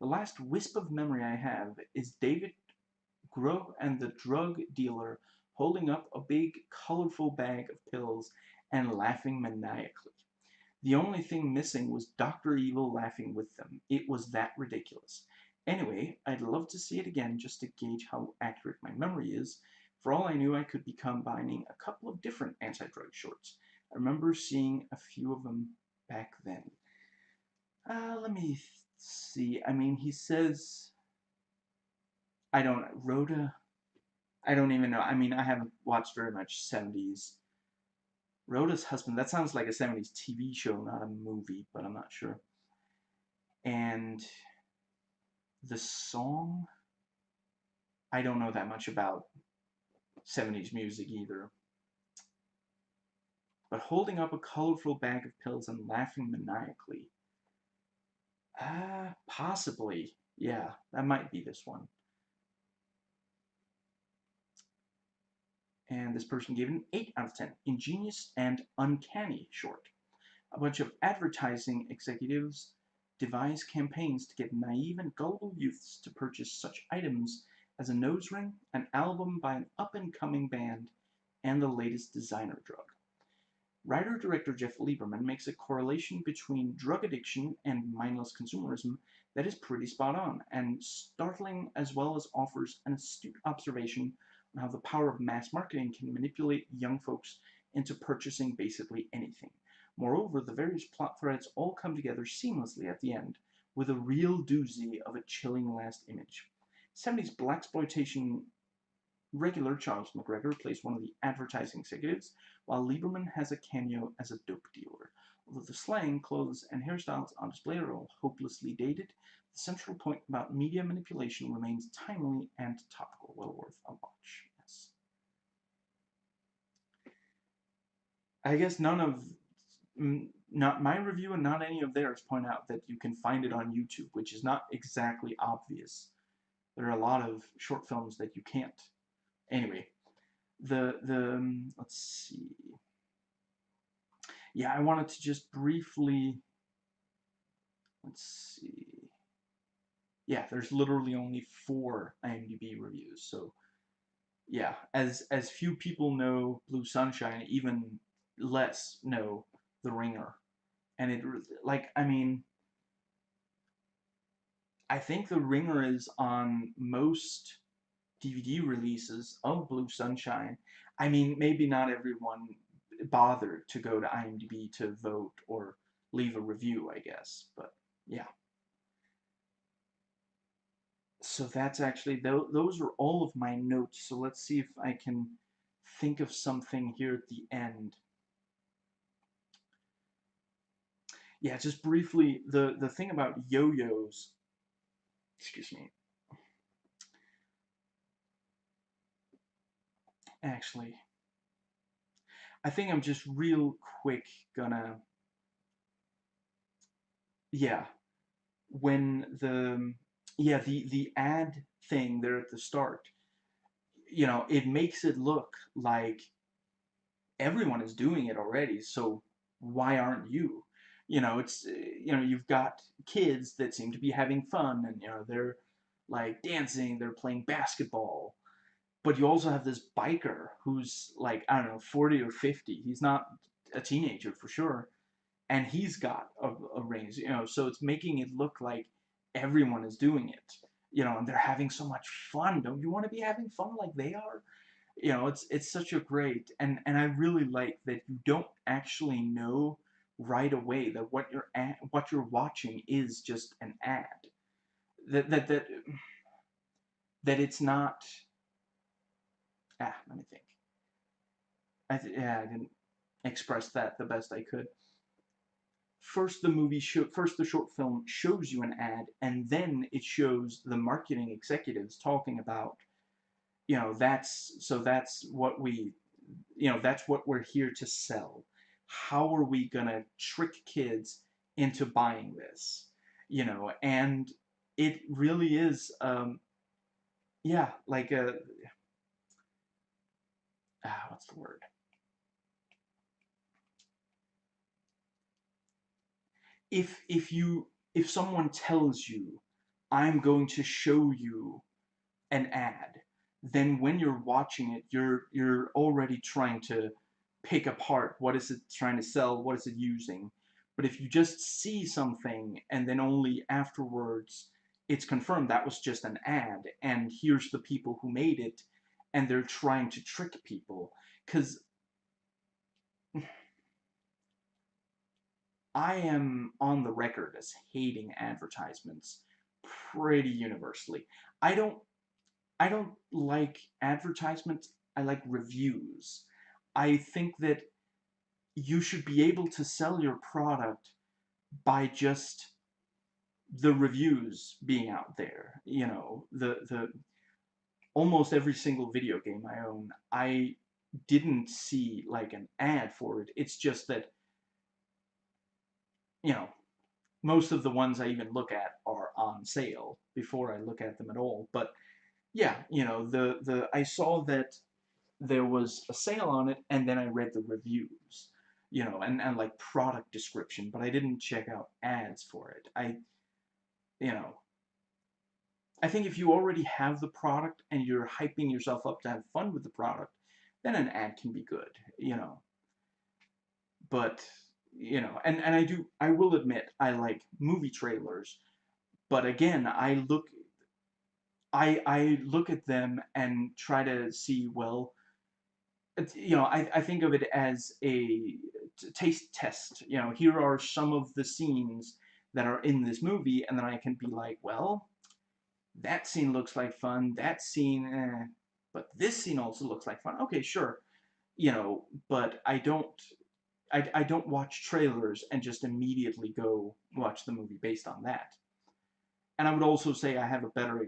The last wisp of memory I have is David Groh and the drug dealer holding up a big, colorful bag of pills and laughing maniacally. The only thing missing was Dr. Evil laughing with them. It was that ridiculous. Anyway, I'd love to see it again just to gauge how accurate my memory is. For all I knew, I could be combining a couple of different anti-drug shorts. I remember seeing a few of them back then. Let me see. I mean, he says, I don't know, Rhoda, I don't even know. I mean, I haven't watched very much 70s. Rhoda's husband, that sounds like a 70s TV show, not a movie, but I'm not sure. And the song, I don't know that much about 70s music either. But holding up a colorful bag of pills and laughing maniacally. Possibly. Yeah, that might be this one. And this person gave it an 8 out of 10. Ingenious and uncanny short. A bunch of advertising executives devise campaigns to get naive and gullible youths to purchase such items as a nose ring, an album by an up-and-coming band, and the latest designer drug. Writer-director Jeff Lieberman makes a correlation between drug addiction and mindless consumerism that is pretty spot on, and startling, as well as offers an astute observation on how the power of mass marketing can manipulate young folks into purchasing basically anything. Moreover, the various plot threads all come together seamlessly at the end, with a real doozy of a chilling last image. 70s blaxploitation regular Charles McGregor plays one of the advertising executives, while Lieberman has a cameo as a dope dealer. Although the slang, clothes, and hairstyles on display are all hopelessly dated, the central point about media manipulation remains timely and topical. Well worth a watch. Yes. I guess not my review and not any of theirs point out that you can find it on YouTube, which is not exactly obvious. There are a lot of short films that you can't. Anyway, let's see. Yeah, I wanted to just briefly, let's see. Yeah, there's literally only 4 IMDb reviews, so yeah, as few people know Blue Sunshine, even less know The Ringer. And it, like, I mean, I think The Ringer is on most DVD releases of Blue Sunshine. I mean, maybe not everyone bothered to go to IMDb to vote or leave a review, I guess, but yeah. So that's actually, those are all of my notes, so let's see if I can think of something here at the end. Yeah, just briefly, the thing about yo-yos, excuse me, actually, I think I'm just real quick gonna, yeah, when the ad thing there at the start, it makes it look like everyone is doing it already, so why aren't you? You've got kids that seem to be having fun, and they're like dancing, they're playing basketball. But you also have this biker who's like, I don't know, 40 or 50. He's not a teenager for sure, and he's got a range, so it's making it look like everyone is doing it, and they're having so much fun. Don't you want to be having fun like they are? It's such a great, and I really like that you don't actually know right away that what you're watching is just an ad. That it's not. Let me think. I didn't express that the best I could. First the short film shows you an ad, and then it shows the marketing executives talking about, that's what that's what we're here to sell. How are we gonna trick kids into buying this? And it really is, yeah, like a, what's the word? If someone tells you, I'm going to show you an ad, then when you're watching it, you're already trying to pick apart what is it trying to sell, what is it using. But if you just see something and then only afterwards it's confirmed that was just an ad, and here's the people who made it, and they're trying to trick people, because I am on the record as hating advertisements pretty universally. I don't I don't like advertisements. I like reviews. I think that you should be able to sell your product by just the reviews being out there. The almost every single video game I own, I didn't see like an ad for it. It's just that, you know, most of the ones I even look at are on sale before I look at them at all. But yeah, the I saw that there was a sale on it, and then I read the reviews, and like product description, but I didn't check out ads for it. You know, I think if you already have the product and you're hyping yourself up to have fun with the product, then an ad can be good, but, and I will admit, I like movie trailers, but again, I look at them and try to see, well, I think of it as a taste test. Here are some of the scenes that are in this movie, and then I can be like, well, that scene looks like fun, that scene, but this scene also looks like fun. Okay, sure, but I don't. I don't watch trailers and just immediately go watch the movie based on that. And I would also say I have a better,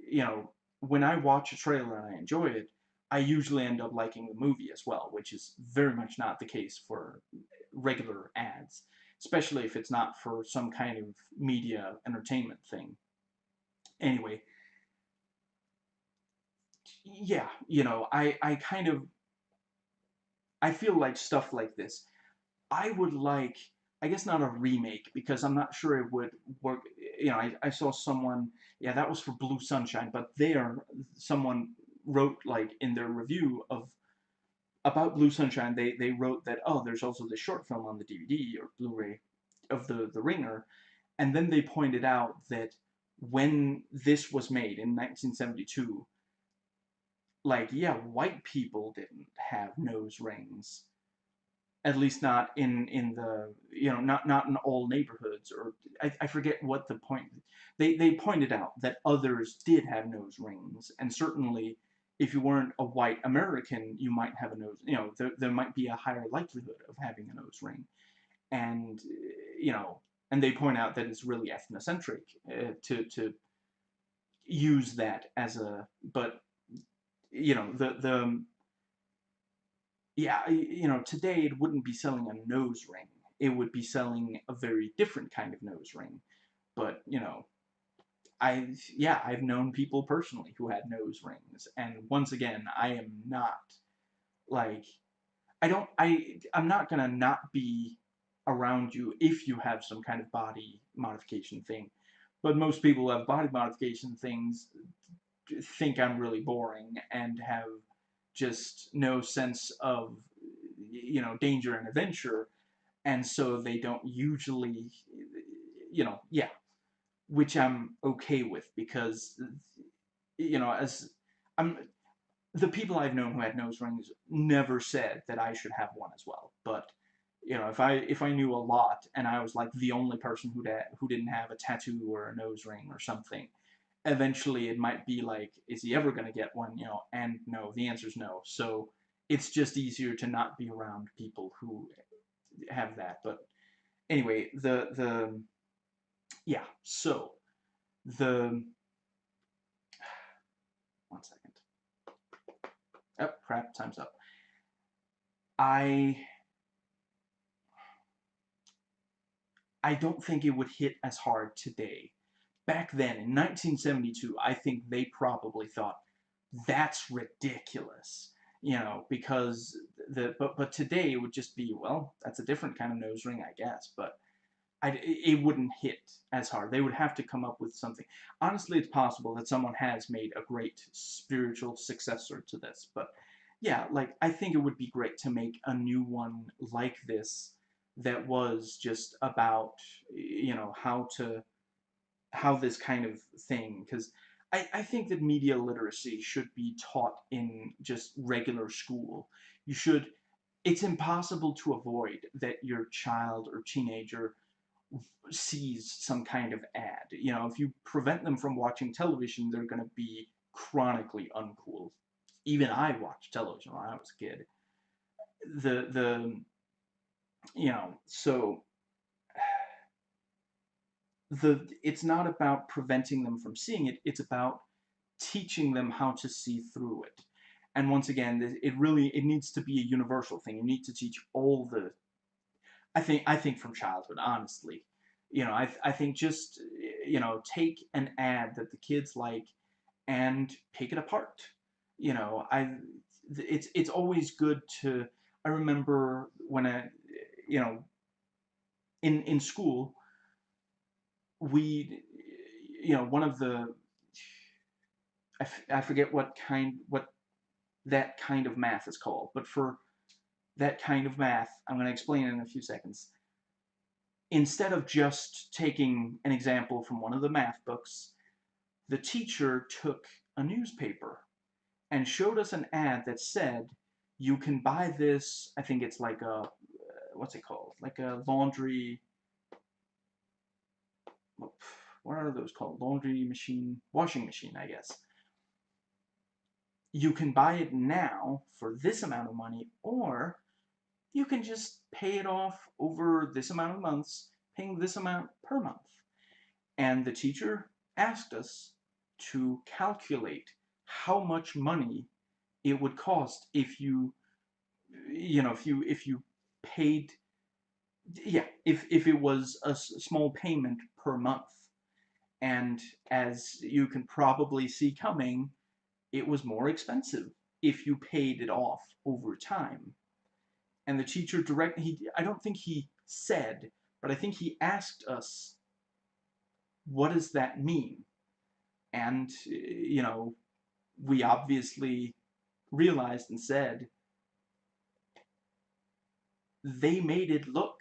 you know, when I watch a trailer and I enjoy it, I usually end up liking the movie as well, which is very much not the case for regular ads, especially if it's not for some kind of media entertainment thing. Anyway, yeah, I kind of, I feel like stuff like this, I would like, I guess not a remake, because I'm not sure it would work. I saw someone, yeah, that was for Blue Sunshine, but someone wrote, like, in their review of about Blue Sunshine, they wrote that, oh, there's also this short film on the DVD or Blu-ray of the Ringer, and then they pointed out that when this was made in 1972, like, yeah, white people didn't have nose rings, at least not in the, not in all neighborhoods, or I forget what the point. They pointed out that others did have nose rings, and certainly if you weren't a white American, you might have a nose, there might be a higher likelihood of having a nose ring. And you know and they point out that it's really ethnocentric, to use that as a, but the yeah, today it wouldn't be selling a nose ring. It would be selling a very different kind of nose ring. But, I've known people personally who had nose rings. And once again, I am not, like, I'm not gonna not be around you if you have some kind of body modification thing. But most people who have body modification things think I'm really boring and have just no sense of, danger and adventure, and so they don't usually, yeah, which I'm okay with, because, as I'm the people I've known who had nose rings never said that I should have one as well. But if I knew a lot and I was like the only person who didn't have a tattoo or a nose ring or something, eventually it might be like, is he ever going to get one? And no, the answer is no. So it's just easier to not be around people who have that. But anyway, the yeah. So the one second. Oh crap! Time's up. I I don't think it would hit as hard today. Back then, in 1972, I think they probably thought, that's ridiculous. Because but today it would just be, well, that's a different kind of nose ring, I guess. But it wouldn't hit as hard. They would have to come up with something. Honestly, it's possible that someone has made a great spiritual successor to this. But yeah, like, I think it would be great to make a new one like this that was just about, how this kind of thing, because I think that media literacy should be taught in just regular school. You should, it's impossible to avoid that your child or teenager sees some kind of ad. If you prevent them from watching television, they're going to be chronically uncool. Even I watched television when I was a kid. So it's not about preventing them from seeing it, it's about teaching them how to see through it. And once again, it needs to be a universal thing. You need to teach all the, I think from childhood, honestly. I think just, take an ad that the kids like and pick it apart. It's always good to, I remember when you know in school, we, one of the, I forget what that kind of math is called, but for that kind of math, I'm going to explain it in a few seconds. Instead of just taking an example from one of the math books, the teacher took a newspaper and showed us an ad that said, you can buy this, I think it's like a, what's it called? Like a laundry, what are those called? Laundry machine, washing machine, I guess. You can buy it now for this amount of money, or you can just pay it off over this amount of months, paying this amount per month. And the teacher asked us to calculate how much money it would cost if if you paid, yeah, if it was a small payment per month. And as you can probably see coming, it was more expensive if you paid it off over time. And the teacher I don't think he said, but I think he asked us, what does that mean? And, we obviously realized and said, they made it look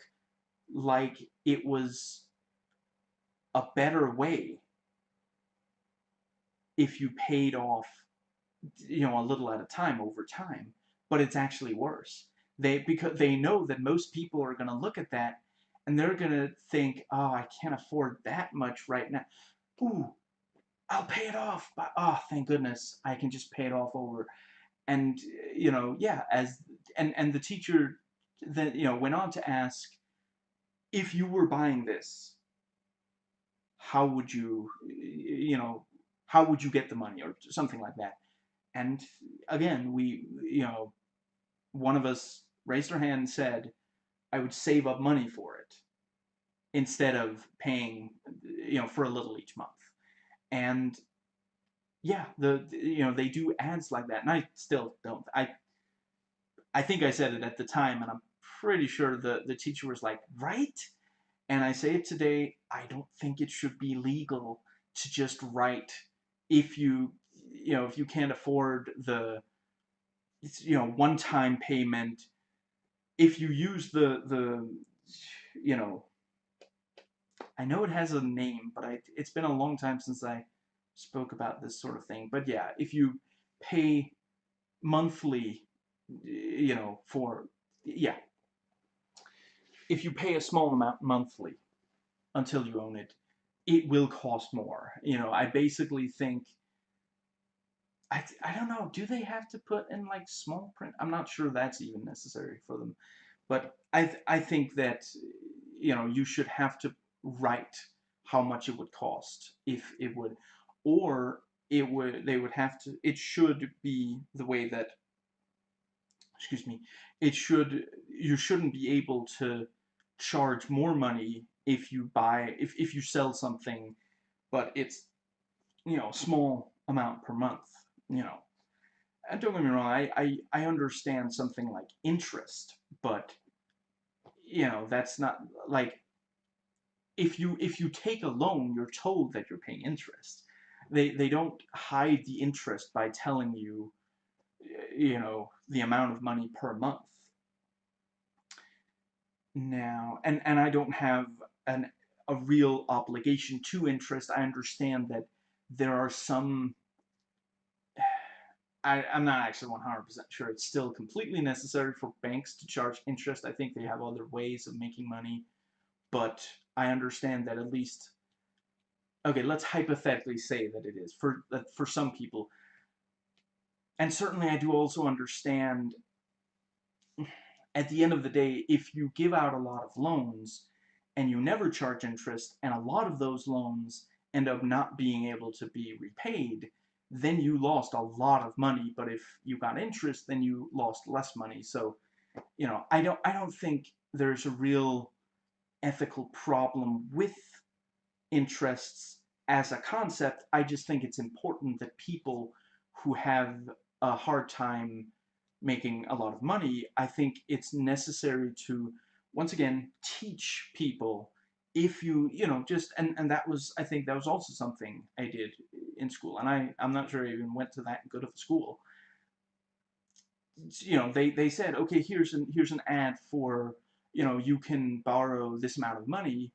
like it was a better way if you paid off, a little at a time over time, but it's actually worse. Because they know that most people are going to look at that and they're going to think, oh, I can't afford that much right now. Ooh, I'll pay it off. But, oh, thank goodness, I can just pay it off over. And, yeah, and the teacher then, went on to ask, if you were buying this, how would you, how would you get the money, or something like that. And again, one of us raised our hand and said, I would save up money for it instead of paying, for a little each month. And yeah, they do ads like that, and I still don't. I think I said it at the time, and I'm pretty sure the teacher was like, right? And I say it today, I don't think it should be legal to just write, if if you can't afford the, one-time payment, if you use the, you know, I know it has a name, but it's been a long time since I spoke about this sort of thing. But yeah, if you pay monthly, for, yeah, if you pay a small amount monthly until you own it, it will cost more. I basically think, I don't know, do they have to put in like small print? I'm not sure that's even necessary for them. But I think that, you should have to write how much it would cost if it would, or they would have to, it should be the way that, excuse me, you shouldn't be able to charge more money if if you sell something, but it's, small amount per month, you know. And don't get me wrong, I understand something like interest, but, that's not like, if you take a loan, you're told that you're paying interest. They don't hide the interest by telling you, the amount of money per month. Now, and I don't have a real obligation to interest. I understand that there are some, I'm not actually 100% sure it's still completely necessary for banks to charge interest. I think they have other ways of making money, but I understand that, at least, okay, let's hypothetically say that it is for some people. And certainly I do also understand, at the end of the day, if you give out a lot of loans and you never charge interest, and a lot of those loans end up not being able to be repaid, then you lost a lot of money. But if you got interest, then you lost less money. So, I don't think there's a real ethical problem with interests as a concept. I just think it's important that people who have a hard time making a lot of money, I think it's necessary to, once again, teach people. If just, and that was, I think that was also something I did in school, and I'm not sure I even went to that good of a school. They said, okay, here's an ad for, you can borrow this amount of money,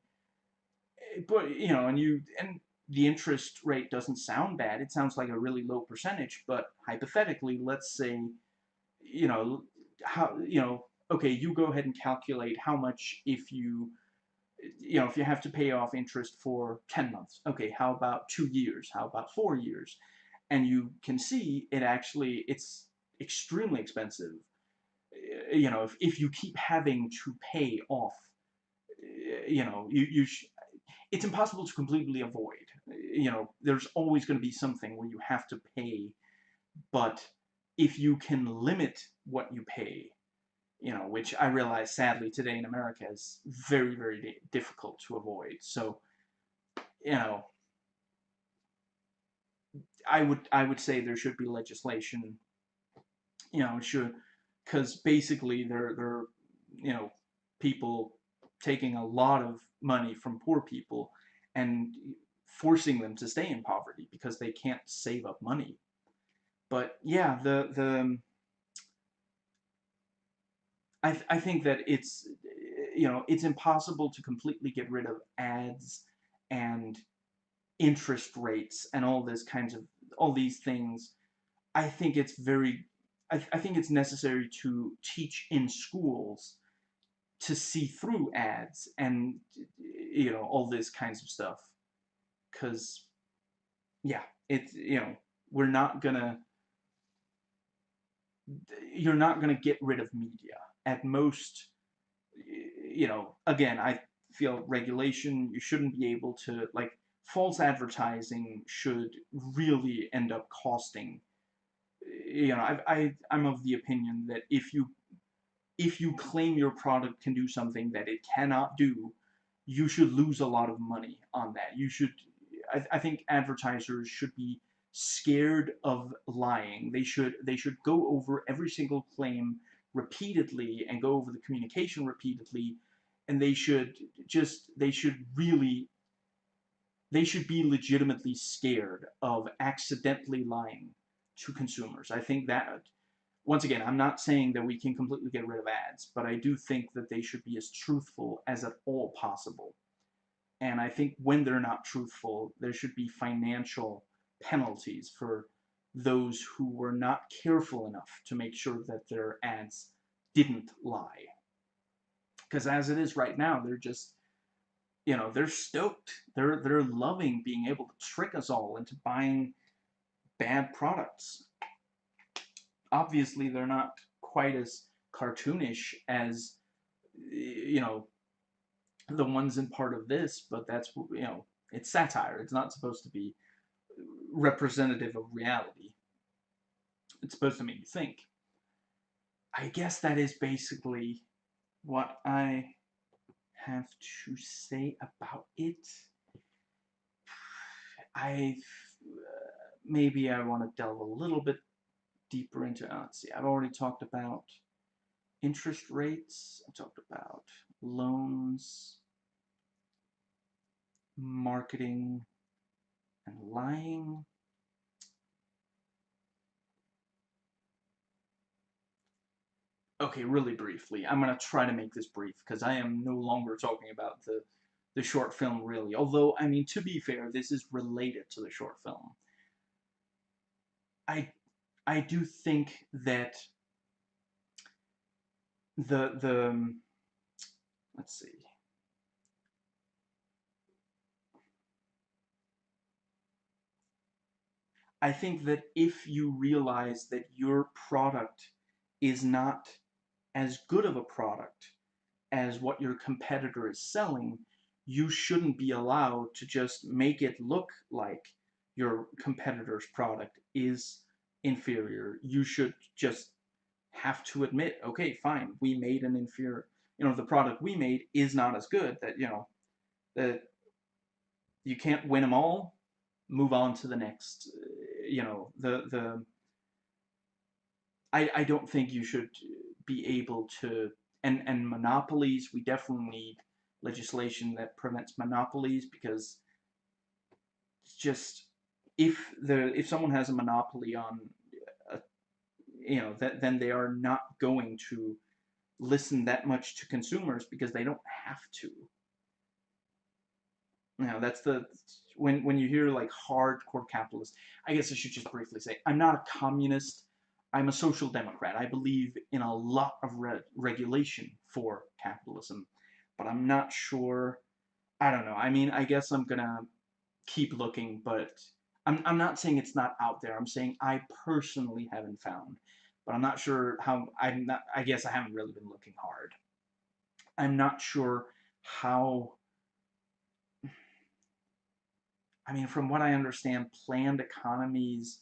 but, and the interest rate doesn't sound bad. It sounds like a really low percentage, but hypothetically, let's say, you know, how, okay, you go ahead and calculate how much, if you have to pay off interest for 10 months. Okay, how about 2 years? How about 4 years? And you can see it's extremely expensive You know, if you keep having to pay off, you know, it's impossible to completely avoid. You know, there's always going to be something where you have to pay, but if you can limit what you pay, you know, which I realize sadly today in America is very, very difficult to avoid. So, you know, I would say there should be legislation, you know, should, because basically they're, you know, people taking a lot of money from poor people and forcing them to stay in poverty because they can't save up money. But yeah, I think that it's, you know, it's impossible to completely get rid of ads and interest rates and all these things. I think it's very I think it's necessary to teach in schools to see through ads and, you know, all this kinds of stuff, because yeah, it's, you know, we're not gonna you're not gonna get rid of media. At most, you know, again, I feel regulation, you shouldn't be able to, like, false advertising should really end up costing, you know, I'm of the opinion that if you claim your product can do something that it cannot do, you should lose a lot of money on that. I think advertisers should be scared of lying. They should go over every single claim repeatedly and go over the communication repeatedly, and they should be legitimately scared of accidentally lying to consumers. I think that, once again, I'm not saying that we can completely get rid of ads, but I do think that they should be as truthful as at all possible. And I think when they're not truthful, there should be financial penalties for those who were not careful enough to make sure that their ads didn't lie. Because as it is right now, they're just, you know, they're stoked. They're loving being able to trick us all into buying bad products. Obviously, they're not quite as cartoonish as, you know, the ones in part of this, but that's, you know, it's satire. It's not supposed to be representative of reality. It's supposed to make you think. I guess that is basically what I have to say about it. I maybe I want to delve a little bit deeper into. Let's see. I've already talked about interest rates. I talked about loans, marketing, and lying. Okay, really briefly. I'm gonna try to make this brief because I am no longer talking about the short film really. Although, I mean, to be fair, this is related to the short film. I I do think that the let's see. I think that if you realize that your product is not as good of a product as what your competitor is selling, you shouldn't be allowed to just make it look like your competitor's product is inferior. You should just have to admit, okay, fine, we made an inferior, you know, the product we made is not as good, that, you know, that you can't win them all, move on to the next, you know, I don't think you should be able to, and monopolies, we definitely need legislation that prevents monopolies, because it's just, if someone has a monopoly on a, you know, that, then they are not going to listen that much to consumers because they don't have to. You know, that's the, when you hear like hardcore capitalists, I guess I should just briefly say I'm not a communist. I'm a social democrat. I believe in a lot of regulation for capitalism, but I'm not sure. I don't know. I mean, I guess I'm gonna keep looking, but I'm not saying it's not out there. I'm saying I personally haven't found but I'm not sure how. I guess I haven't really been looking hard. I'm not sure how. I mean, from what I understand, planned economies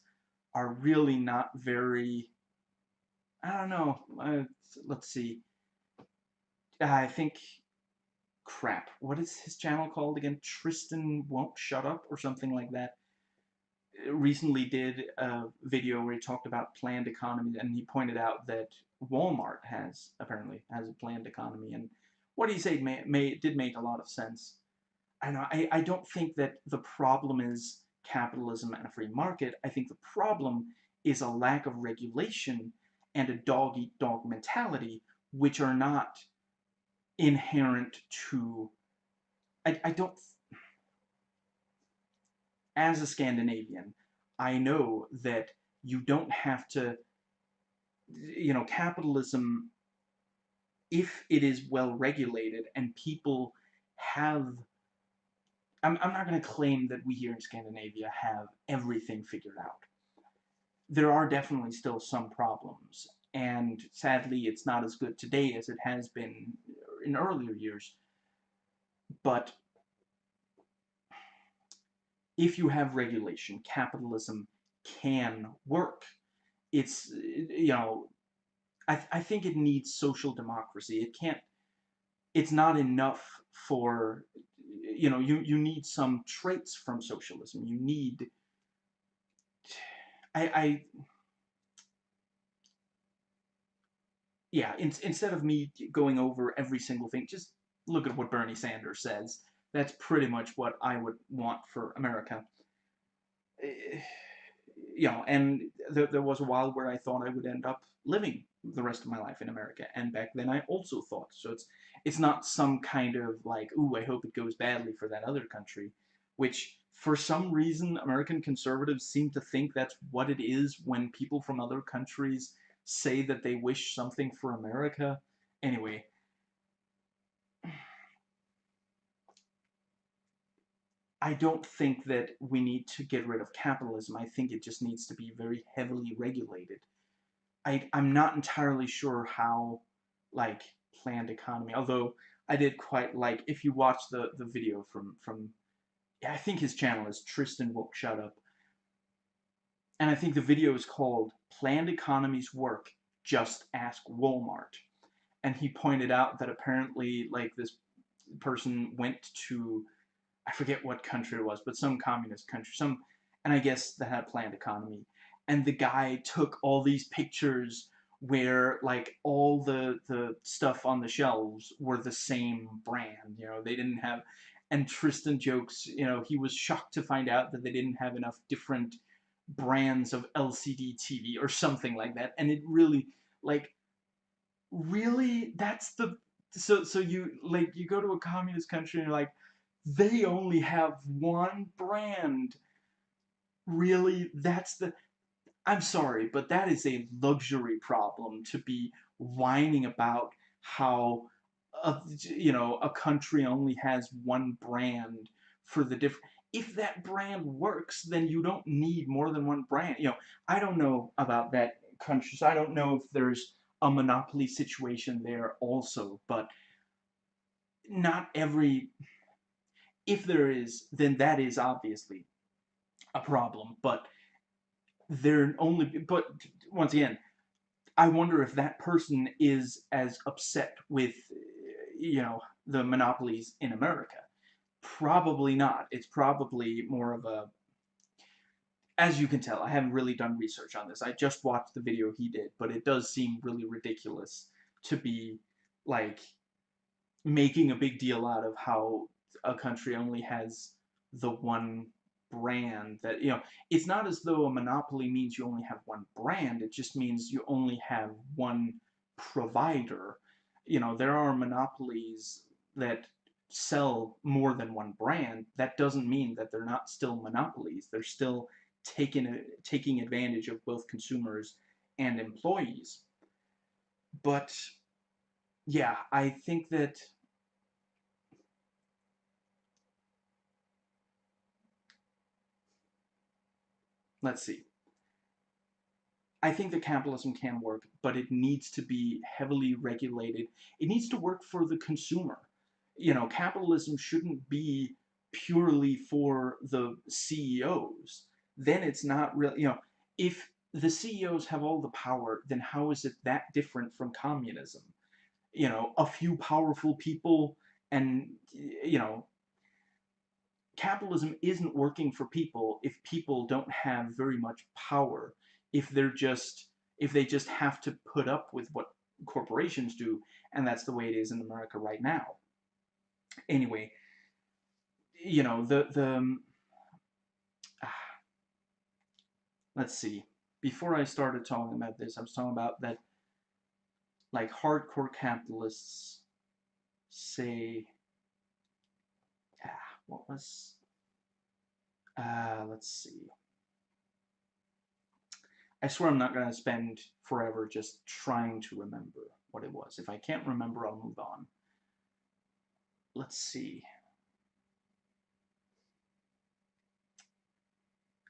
are really not very. I don't know. Let's see. I think crap. What is his channel called again? Tristan Won't Shut Up or something like that. Recently did a video where he talked about planned economies, and he pointed out that Walmart apparently has a planned economy, and what he said did make a lot of sense. I don't think that the problem is capitalism and a free market. I think the problem is a lack of regulation and a dog eat dog mentality, which are not inherent to. I don't. As a Scandinavian, I know that you don't have to. Capitalism, if it is well regulated and people have. I'm not going to claim that we here in Scandinavia have everything figured out. There are definitely still some problems, and sadly, it's not as good today as it has been in earlier years. But if you have regulation, capitalism can work. It's, I think it needs social democracy. It can't, it's not enough for, you need some traits from socialism. You need, I yeah, instead of me going over every single thing, just look at what Bernie Sanders says. That's pretty much what I would want for America. Eh, and there was a while where I thought I would end up living the rest of my life in America, and back then I also thought. So it's not some kind of like, ooh, I hope it goes badly for that other country, which for some reason American conservatives seem to think that's what it is when people from other countries say that they wish something for America. Anyway, I don't think that we need to get rid of capitalism. I think it just needs to be very heavily regulated. I'm not entirely sure how, like, planned economy, although I did quite like, if you watch the video from yeah, I think his channel is Tristan Woke Shut Up, and I think the video is called Planned Economies Work, Just Ask Walmart. And he pointed out that apparently, like, this person went to, I forget what country it was, but some communist country, and I guess that had a planned economy. And the guy took all these pictures where, like, all the stuff on the shelves were the same brand. They didn't have. And Tristan jokes, he was shocked to find out that they didn't have enough different brands of LCD TV or something like that. And it really, like, really, that's the. So you go to a communist country and you're like, they only have one brand. Really, that's the. I'm sorry, but that is a luxury problem to be whining about how a country only has one brand for the different. If that brand works, then you don't need more than one brand. I don't know about that country, so I don't know if there's a monopoly situation there also, but not every. If there is, then that is obviously a problem, but but once again, I wonder if that person is as upset with, the monopolies in America. Probably not. It's probably more of a, as you can tell, I haven't really done research on this. I just watched the video he did, but it does seem really ridiculous to be, like, making a big deal out of how a country only has the one brand. That, it's not as though a monopoly means you only have one brand. It just means you only have one provider. There are monopolies that sell more than one brand. That doesn't mean that they're not still monopolies. They're still taking advantage of both consumers and employees. But yeah, I think that, let's see. I think that capitalism can work, but it needs to be heavily regulated. It needs to work for the consumer. Capitalism shouldn't be purely for the CEOs. Then it's not really, if the CEOs have all the power, then how is it that different from communism? A few powerful people, and, capitalism isn't working for people if people don't have very much power. If they just have to put up with what corporations do, and that's the way it is in America right now. Anyway, the let's see. Before I started talking about this, I was talking about that, like, hardcore capitalists say, what was, let's see. I swear I'm not going to spend forever just trying to remember what it was. If I can't remember, I'll move on. Let's see.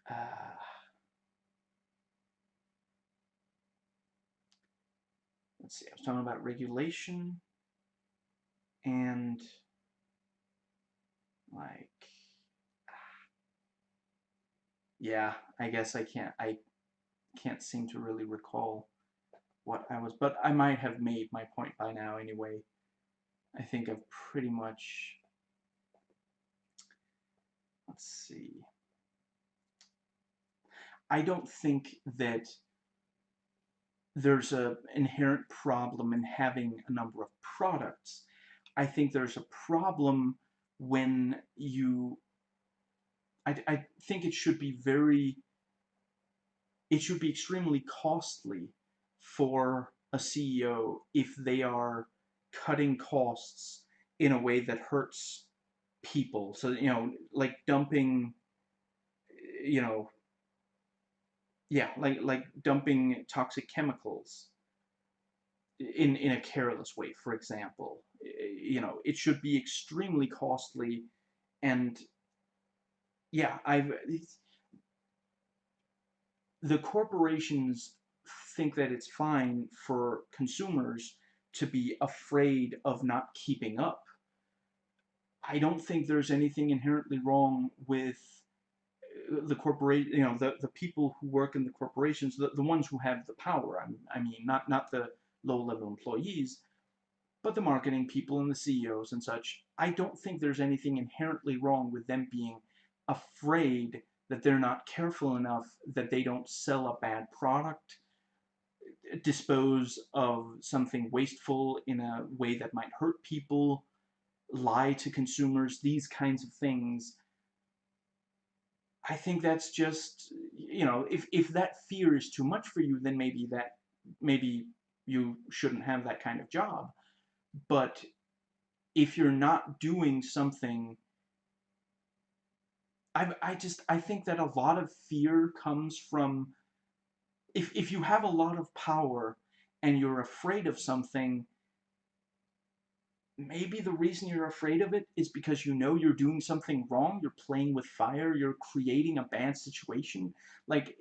Uh, let's see. I was talking about regulation and, like, yeah, I guess I can't seem to really recall what I was, but I might have made my point by now anyway. I think I've pretty much, let's see. I don't think that there's an inherent problem in having a number of products. I think there's a problem when I think it should be extremely costly for a CEO if they are cutting costs in a way that hurts people. So, like dumping, you know, yeah, like dumping toxic chemicals in a careless way, for example. It should be extremely costly, and yeah, the corporations think that it's fine for consumers to be afraid of not keeping up. I don't think there's anything inherently wrong with the corporate, the people who work in the corporations, the ones who have the power. I mean, not the low level employees, but the marketing people and the CEOs and such. I don't think there's anything inherently wrong with them being afraid that they're not careful enough, that they don't sell a bad product, dispose of something wasteful in a way that might hurt people, lie to consumers, these kinds of things. I think that's just, if that fear is too much for you, then maybe you shouldn't have that kind of job. But if you're not doing something, I think that a lot of fear comes from, if you have a lot of power and you're afraid of something, maybe the reason you're afraid of it is because you're doing something wrong, you're playing with fire, you're creating a bad situation. Like,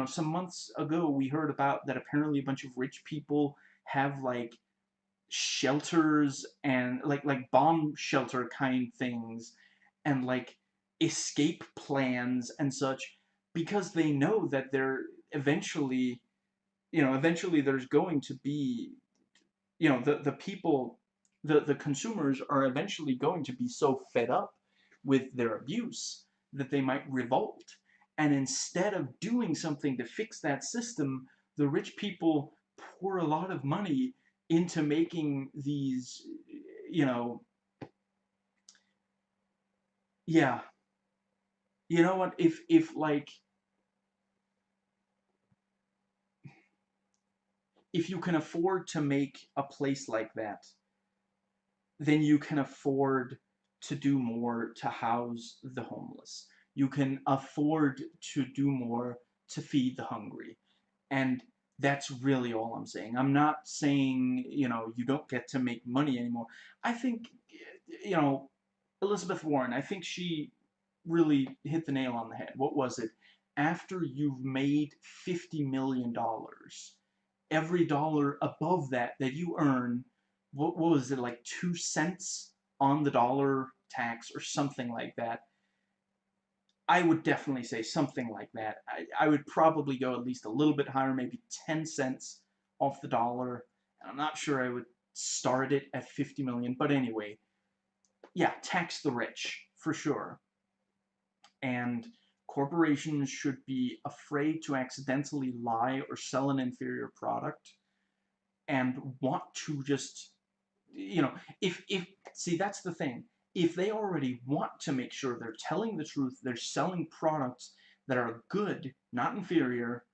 some months ago we heard about that apparently a bunch of rich people have, like, shelters and like bomb shelter kind things, and like escape plans and such, because they know that they're eventually there's going to be, the people, the consumers are eventually going to be so fed up with their abuse that they might revolt. And instead of doing something to fix that system, the rich people pour a lot of money into making these, you know, yeah, you know what? If you can afford to make a place like that, then you can afford to do more to house the homeless. You can afford to do more to feed the hungry. And that's really all I'm saying. I'm not saying, you don't get to make money anymore. I think, you know, Elizabeth Warren, I think she really hit the nail on the head. What was it? after you've made $50 million, every dollar above that you earn, what was it, like 2 cents on the dollar tax or something like that? I would definitely say something like that. I would probably go at least a little bit higher, maybe 10 cents off the dollar. I'm not sure I would start it at 50 million, but anyway, yeah, tax the rich, for sure. And corporations should be afraid to accidentally lie or sell an inferior product and want to just, if see, that's the thing. If they already want to make sure they're telling the truth, they're selling products that are good, not inferior,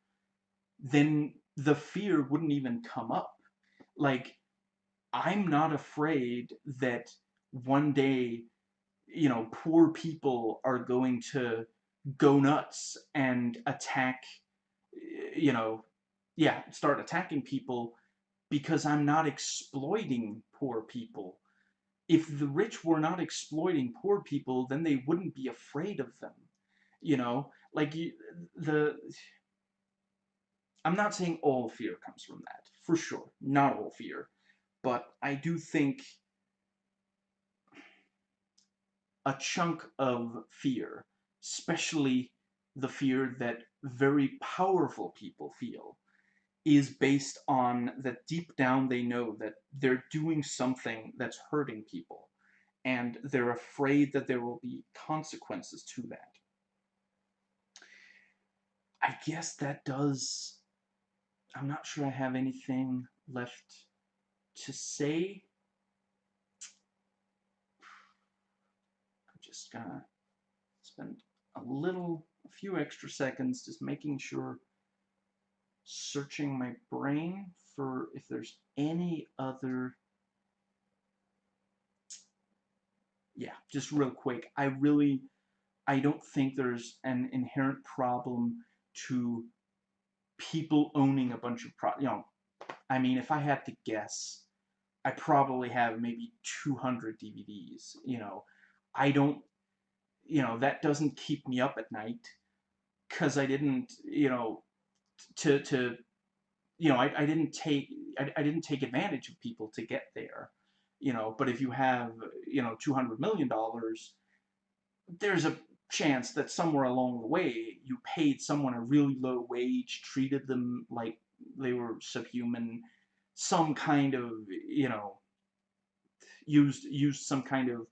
then the fear wouldn't even come up. Like, I'm not afraid that one day, poor people are going to go nuts and attack, you know, yeah, start attacking people because I'm not exploiting poor people. If the rich were not exploiting poor people, then they wouldn't be afraid of them. Like the I'm not saying all fear comes from that, for sure, not all fear, but I do think a chunk of fear, especially the fear that very powerful people feel, is based on that deep down they know that they're doing something that's hurting people, and they're afraid that there will be consequences to that. I guess that does. I'm not sure I have anything left to say. I'm just gonna spend a few extra seconds just making sure, searching my brain for if there's any other. Yeah, just real quick. I don't think there's an inherent problem to people owning a bunch of I mean, if I had to guess, I probably have maybe 200 DVDs. I don't, that doesn't keep me up at night because I didn't, to I didn't take advantage of people to get there. But if you have, $200 million, there's a chance that somewhere along the way you paid someone a really low wage, treated them like they were subhuman, some kind of, used some kind of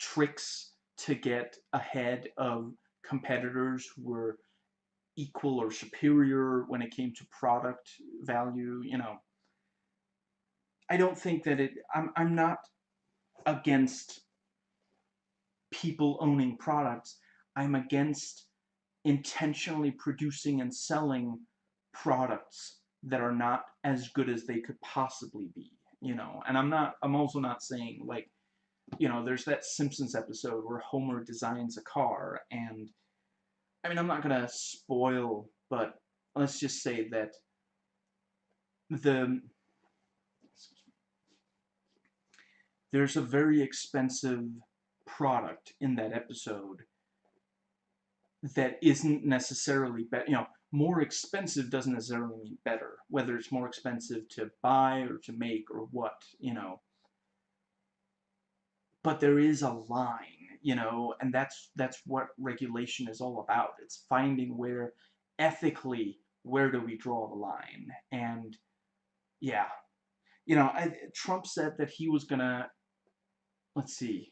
tricks to get ahead of competitors who were equal or superior when it came to product value. I don't think that I'm not against people owning products. I'm against intentionally producing and selling products that are not as good as they could possibly be. And I'm also not saying, like, there's that Simpsons episode where Homer designs a car, and I mean, I'm not gonna spoil, but let's just say that the there's a very expensive product in that episode that isn't necessarily better. More expensive doesn't necessarily mean better, whether it's more expensive to buy or to make or what. But there is a line, and that's what regulation is all about. It's finding where, ethically, where do we draw the line? And yeah, Trump said that he was gonna, let's see,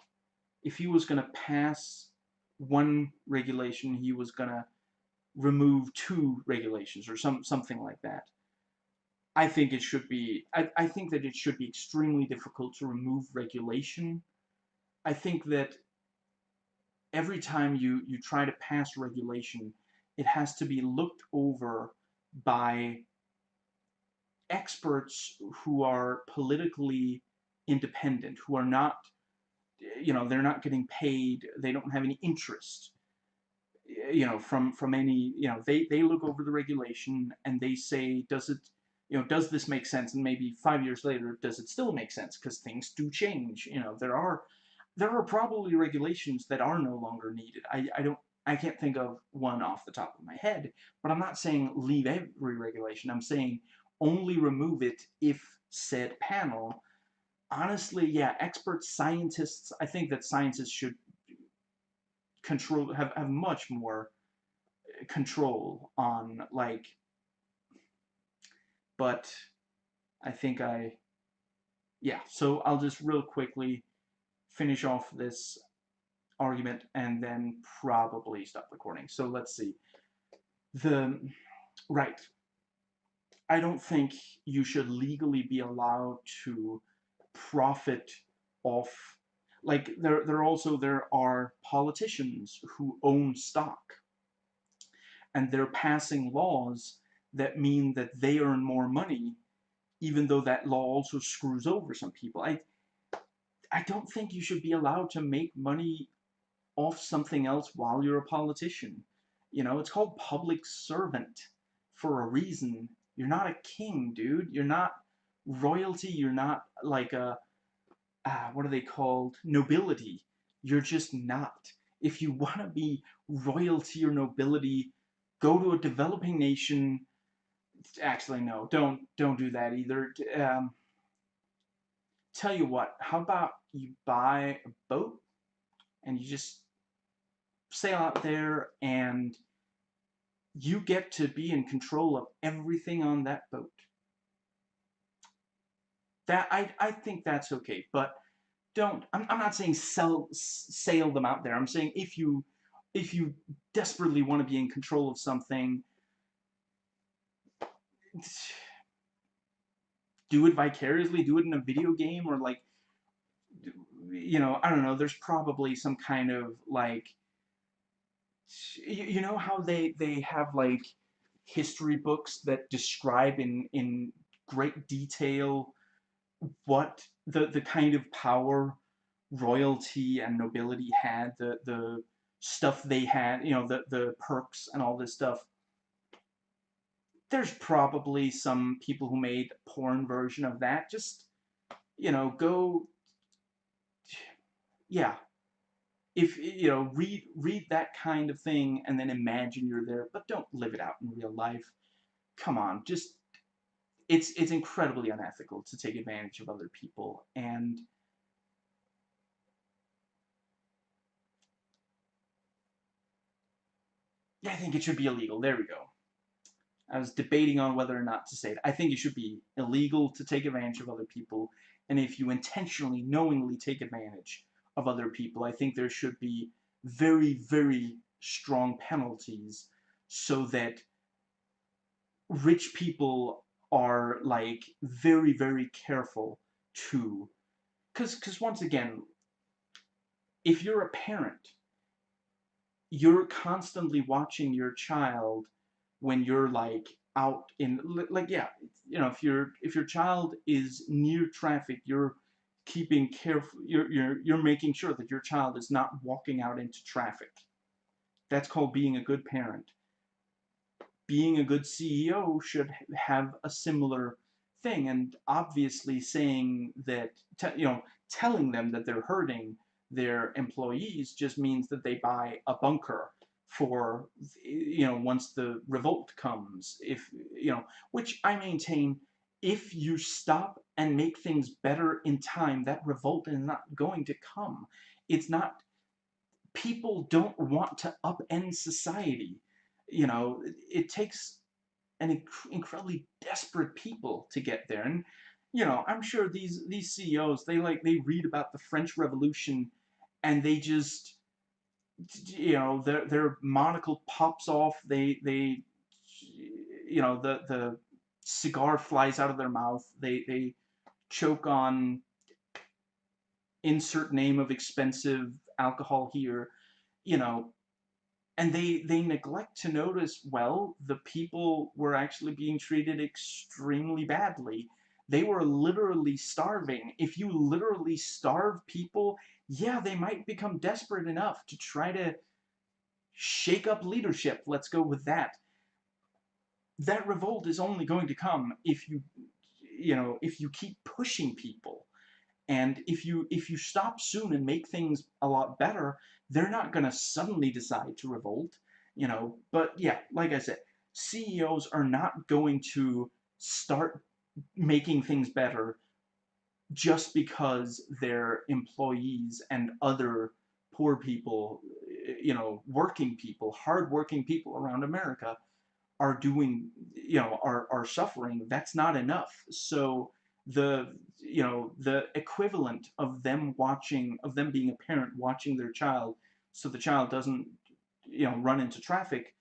if he was gonna pass one regulation, he was gonna remove two regulations or something like that. I think it should be. I think that it should be extremely difficult to remove regulation. I think that every time you try to pass regulation, it has to be looked over by experts who are politically independent, who are not, they're not getting paid, they don't have any interest, from any, they look over the regulation and they say, does this make sense? And maybe 5 years later, does it still make sense? Because things do change. There are probably regulations that are no longer needed. I don't. I can't think of one off the top of my head, but I'm not saying leave every regulation. I'm saying only remove it if said panel. Honestly, yeah, experts, scientists, I think that scientists should have much more control on, like, but I think yeah, so I'll just real quickly finish off this argument and then probably stop recording. So let's see. The, right, I don't think you should legally be allowed to profit off, like, there are politicians who own stock, and they're passing laws that mean that they earn more money, even though that law also screws over some people. I don't think you should be allowed to make money off something else while you're a politician. You know, it's called public servant for a reason. You're not a king, dude. You're not royalty. You're not like a, what are they called? Nobility. You're just not. If you want to be royalty or nobility, go to a developing nation. Actually, no, don't do that either. Tell you what, how about you buy a boat and you just sail out there and you get to be in control of everything on that boat. That I think that's okay, but don't. I'm not saying sail them out there. I'm saying if you desperately want to be in control of something, do it vicariously. Do it in a video game or like, you know, I don't know. There's probably some kind of like, you know how they have like history books that describe in great detail what the kind of power royalty and nobility had, the stuff they had, you know, the perks and all this stuff. There's probably some people who made a porn version of that. Just, you know, go, yeah. If you know, read that kind of thing and then imagine you're there, but don't live it out in real life. Come on, just it's incredibly unethical to take advantage of other people, and yeah, I think it should be illegal. There we go. I was debating on whether or not to say it. I think it should be illegal to take advantage of other people, and if you intentionally, knowingly take advantage of other people, I think there should be very, very strong penalties so that rich people are like very, very careful to, because once again, if you're a parent, you're constantly watching your child when you're like out in, like, yeah, you know, if your child is near traffic, you're keeping careful, you're making sure that your child is not walking out into traffic. That's called being a good parent. Being a good CEO should have a similar thing, and obviously saying that, you know, telling them that they're hurting their employees just means that they buy a bunker for, you know, once the revolt comes, if, you know, which I maintain, if you stop and make things better in time, that revolt is not going to come. It's not, people don't want to upend society. You know, it takes an incredibly desperate people to get there. And you know, I'm sure these CEOs, they read about the French Revolution, and they just, you know, their monocle pops off. They you know, the cigar flies out of their mouth. They choke on insert name of expensive alcohol here. You know, and they neglect to notice, well, the people were actually being treated extremely badly. They were literally starving. If you literally starve people, yeah, they might become desperate enough to try to shake up leadership. Let's go with that. That revolt is only going to come if you know, if you keep pushing people. And if you stop soon and make things a lot better, they're not going to suddenly decide to revolt, you know. But yeah, like I said, CEOs are not going to start making things better just because their employees and other poor people, you know, working people, hardworking people around America are doing, you know, are suffering. That's not enough. So the, you know, the equivalent of them watching, of them being a parent watching their child so the child doesn't, you know, run into traffic,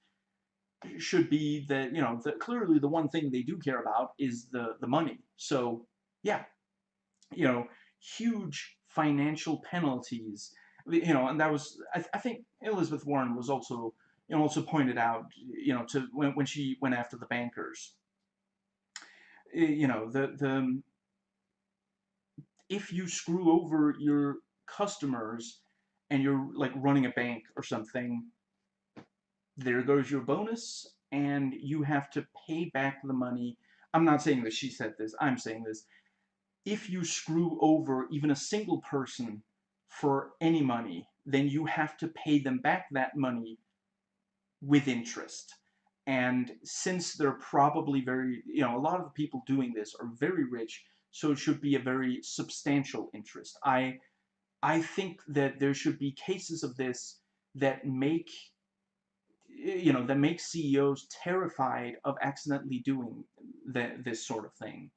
should be that, you know, that clearly the one thing they do care about is the money. So yeah, you know, huge financial penalties, you know. And that was, I think Elizabeth Warren was also, you know, also pointed out, you know, to when she went after the bankers, you know, the if you screw over your customers and you're like running a bank or something, there goes your bonus and you have to pay back the money. I'm not saying that she said this, I'm saying this. If you screw over even a single person for any money, then you have to pay them back that money with interest. And since they're probably very, you know, a lot of the people doing this are very rich, so it should be a very substantial interest. I think that there should be cases of this that make, you know, that make CEOs terrified of accidentally doing this sort of thing.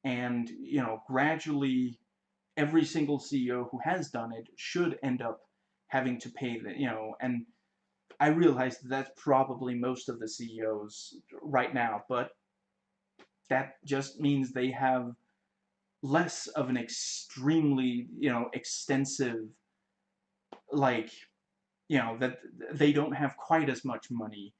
And, you know, gradually every single CEO who has done it should end up having to pay the, you know. And I realize that that's probably most of the CEOs right now, but that just means they have less of an extremely, you know, extensive, like, you know, that they don't have quite as much money,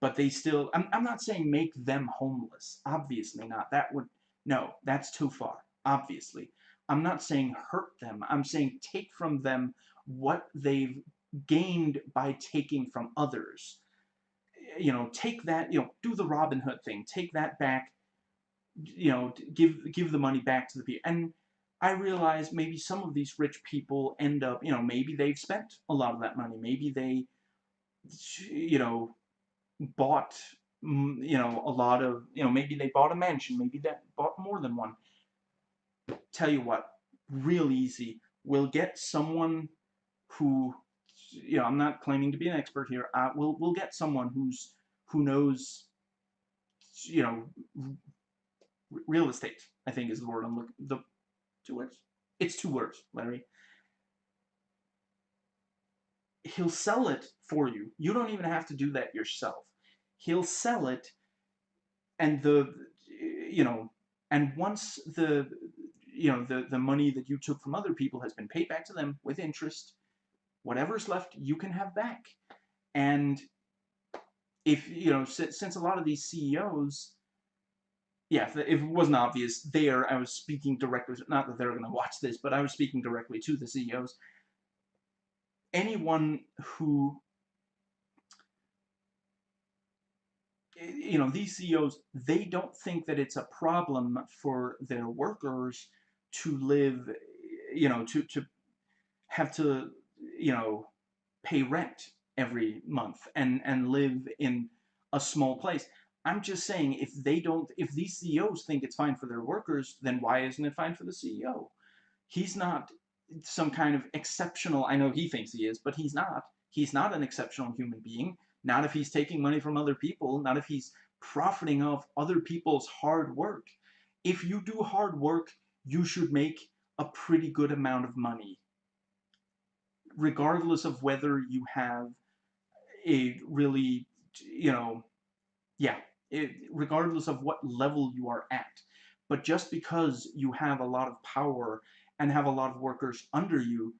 but they still, I'm not saying make them homeless, obviously not. That would, no, that's too far, obviously. I'm not saying hurt them, I'm saying take from them what they've gained by taking from others. You know, take that, you know, do the Robin Hood thing, take that back, you know, give the money back to the people. And I realize maybe some of these rich people end up, you know, maybe they've spent a lot of that money, maybe they, you know, bought, you know, a lot of, you know, maybe they bought a mansion, maybe they bought more than one. Tell you what, real easy. We'll get someone who, you know, I'm not claiming to be an expert here. We'll get someone who knows, you know, real estate. I think is the word I'm looking. The 2 words. It's 2 words, Larry. He'll sell it for you. You don't even have to do that yourself. He'll sell it, and the, you know, and once the, you know, the money that you took from other people has been paid back to them with interest, whatever's left you can have back. And if, you know, since a lot of these CEOs, yeah, if it wasn't obvious there, I was speaking directly, not that they're going to watch this, but I was speaking directly to the CEOs. Anyone who, you know, these CEOs, they don't think that it's a problem for their workers to live, you know, to have to, you know, pay rent every month and live in a small place. I'm just saying, if they don't, if these CEOs think it's fine for their workers, then why isn't it fine for the CEO? He's not some kind of exceptional, I know he thinks he is, but he's not. He's not an exceptional human being. Not if he's taking money from other people, not if he's profiting off other people's hard work. If you do hard work, you should make a pretty good amount of money, regardless of whether you have a really, you know, yeah, regardless of what level you are at. But just because you have a lot of power and have a lot of workers under you,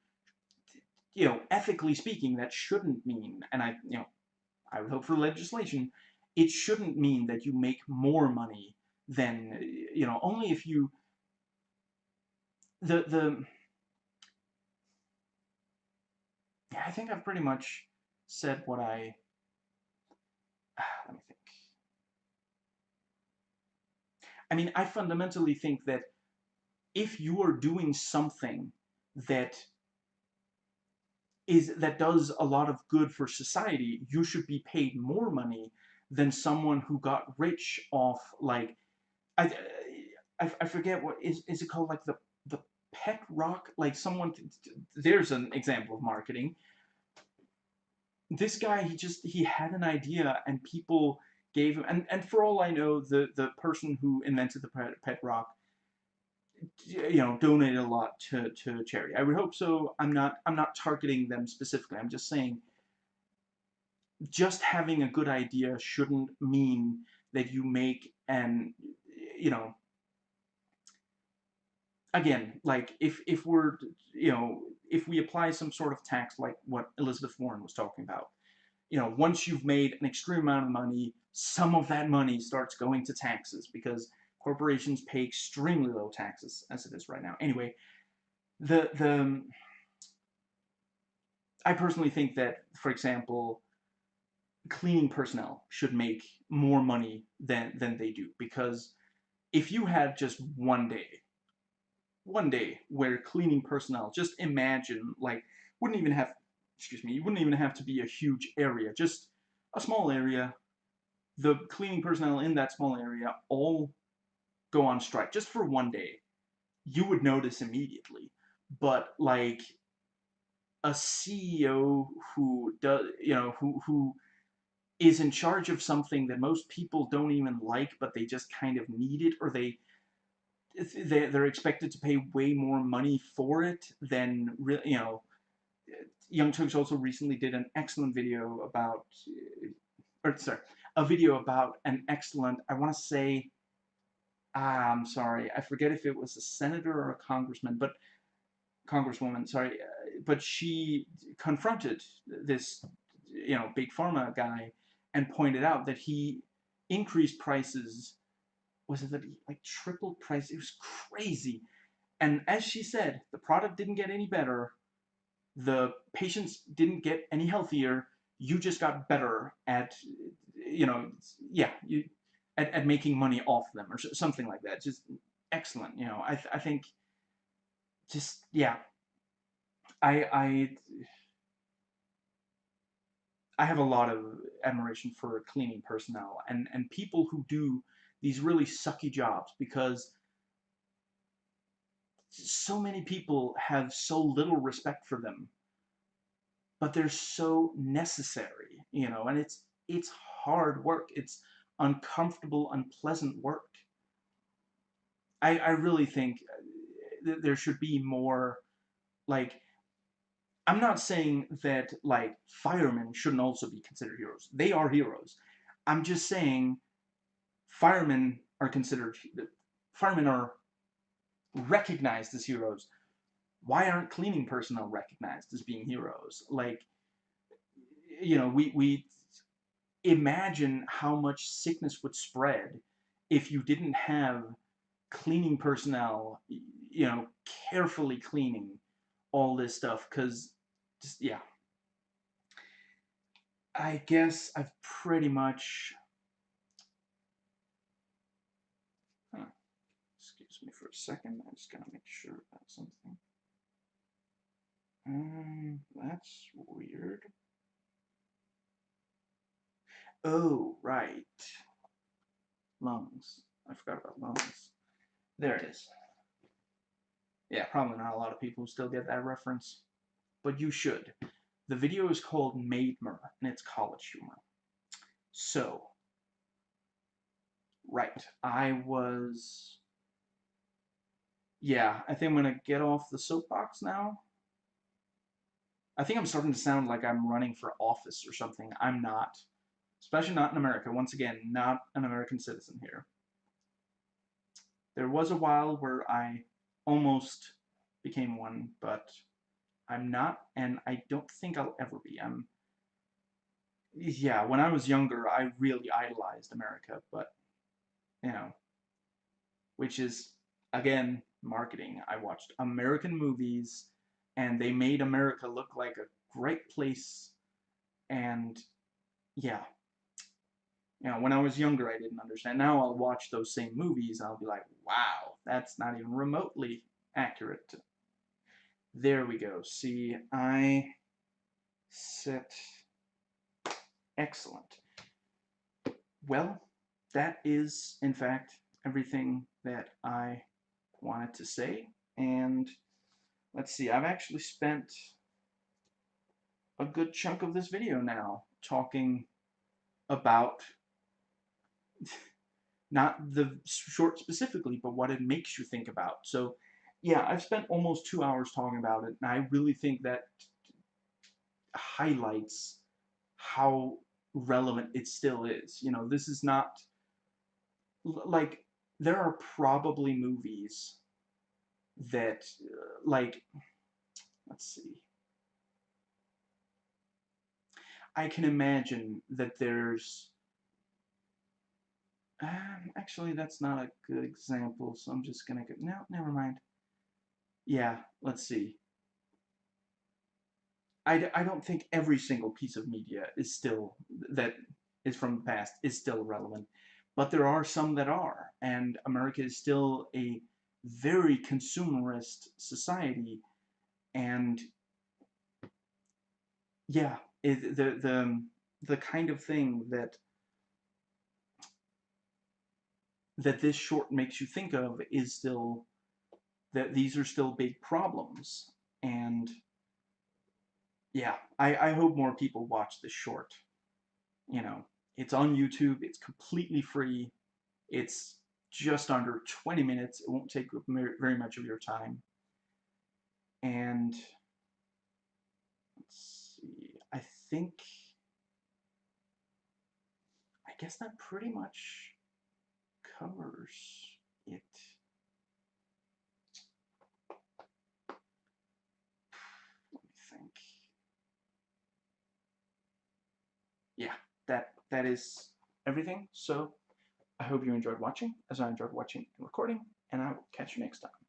you know, ethically speaking, that shouldn't mean, and I, you know, I would hope for legislation, it shouldn't mean that you make more money than, you know, only if you, the, yeah, I think I've pretty much said what I, let me think. I mean, I fundamentally think that if you are doing something that that does a lot of good for society, you should be paid more money than someone who got rich off, like, I I forget what is it called, like the pet rock, like someone. There's an example of marketing. This guy, he had an idea and people gave him, and for all I know, the person who invented the pet rock, donated a lot to charity. I would hope so. I'm not targeting them specifically. I'm just saying, just having a good idea shouldn't mean that you make an, you know again, like, if we're, if we apply some sort of tax like what Elizabeth Warren was talking about, once you've made an extreme amount of money, some of that money starts going to taxes because corporations pay extremely low taxes as it is right now. Anyway, the I personally think that, for example, cleaning personnel should make more money than they do, because if you had just one day where cleaning personnel, just imagine, like, wouldn't even have, excuse me, you wouldn't even have to be a huge area, just a small area. The cleaning personnel in that small area all go on strike just for one day. You would notice immediately. But, like, a CEO who does, who is in charge of something that most people don't even like, but they just kind of need it, or they're expected to pay way more money for it than Young Turks also recently did an excellent video about, or sorry, a video about an excellent, I want to say, I'm sorry, I forget if it was a senator or a congresswoman, sorry, but she confronted this, big pharma guy and pointed out that he increased prices. Was it that he, like, tripled price? It was crazy. And as she said, the product didn't get any better. The patients didn't get any healthier. You just got better at, yeah, at making money off them, or something like that. Just excellent. I think, just, yeah. I I have a lot of admiration for cleaning personnel and people who do these really sucky jobs, because so many people have so little respect for them, but they're so necessary, and it's hard work. It's uncomfortable, unpleasant work. I really think there should be more, like, I'm not saying that, like, firemen shouldn't also be considered heroes. They are heroes. I'm just saying firemen are considered firemen are recognized as heroes. Why aren't cleaning personnel recognized as being heroes? Like, we imagine how much sickness would spread if you didn't have cleaning personnel, carefully cleaning all this stuff. Because, just, yeah, I guess I've pretty much. Huh, excuse me for a second. I just gotta make sure about something. That's weird. Oh, right. Lungs. I forgot about lungs. There it is. Yeah, probably not a lot of people who still get that reference, but you should. The video is called Maidmer, and it's college humor. So, right, yeah, I think I'm gonna get off the soapbox now. I think I'm starting to sound like I'm running for office or something. I'm not. Especially not in America. Once again, not an American citizen here. There was a while where I almost became one, but I'm not, and I don't think I'll ever be. Yeah, when I was younger, I really idolized America, but, you know, which is, again, marketing. I watched American movies, and they made America look like a great place, and, yeah. When I was younger, I didn't understand. Now I'll watch those same movies, and I'll be like, wow, that's not even remotely accurate. There we go. See, set. Excellent. Well, that is, in fact, everything that I wanted to say. And let's see, I've actually spent a good chunk of this video now talking about not the short specifically, but what it makes you think about. So, yeah, I've spent almost 2 hours talking about it, and I really think that highlights how relevant it still is. You know, this is not like there are probably movies that like let's see. I can imagine that there's actually that's not a good example, so I'm just gonna go no, never mind. Yeah, let's see. I don't think every single piece of media is still that is from the past is still relevant, but there are some that are, and America is still a very consumerist society, and yeah, the kind of thing that this short makes you think of is still that these are still big problems, and yeah, I hope more people watch this short. You know, it's on YouTube. It's completely free. It's just under 20 minutes. It won't take very much of your time. And let's see. think, I guess that pretty much covers it. Let me think. Yeah, that is everything. So I hope you enjoyed watching, as I enjoyed watching and recording, and I will catch you next time.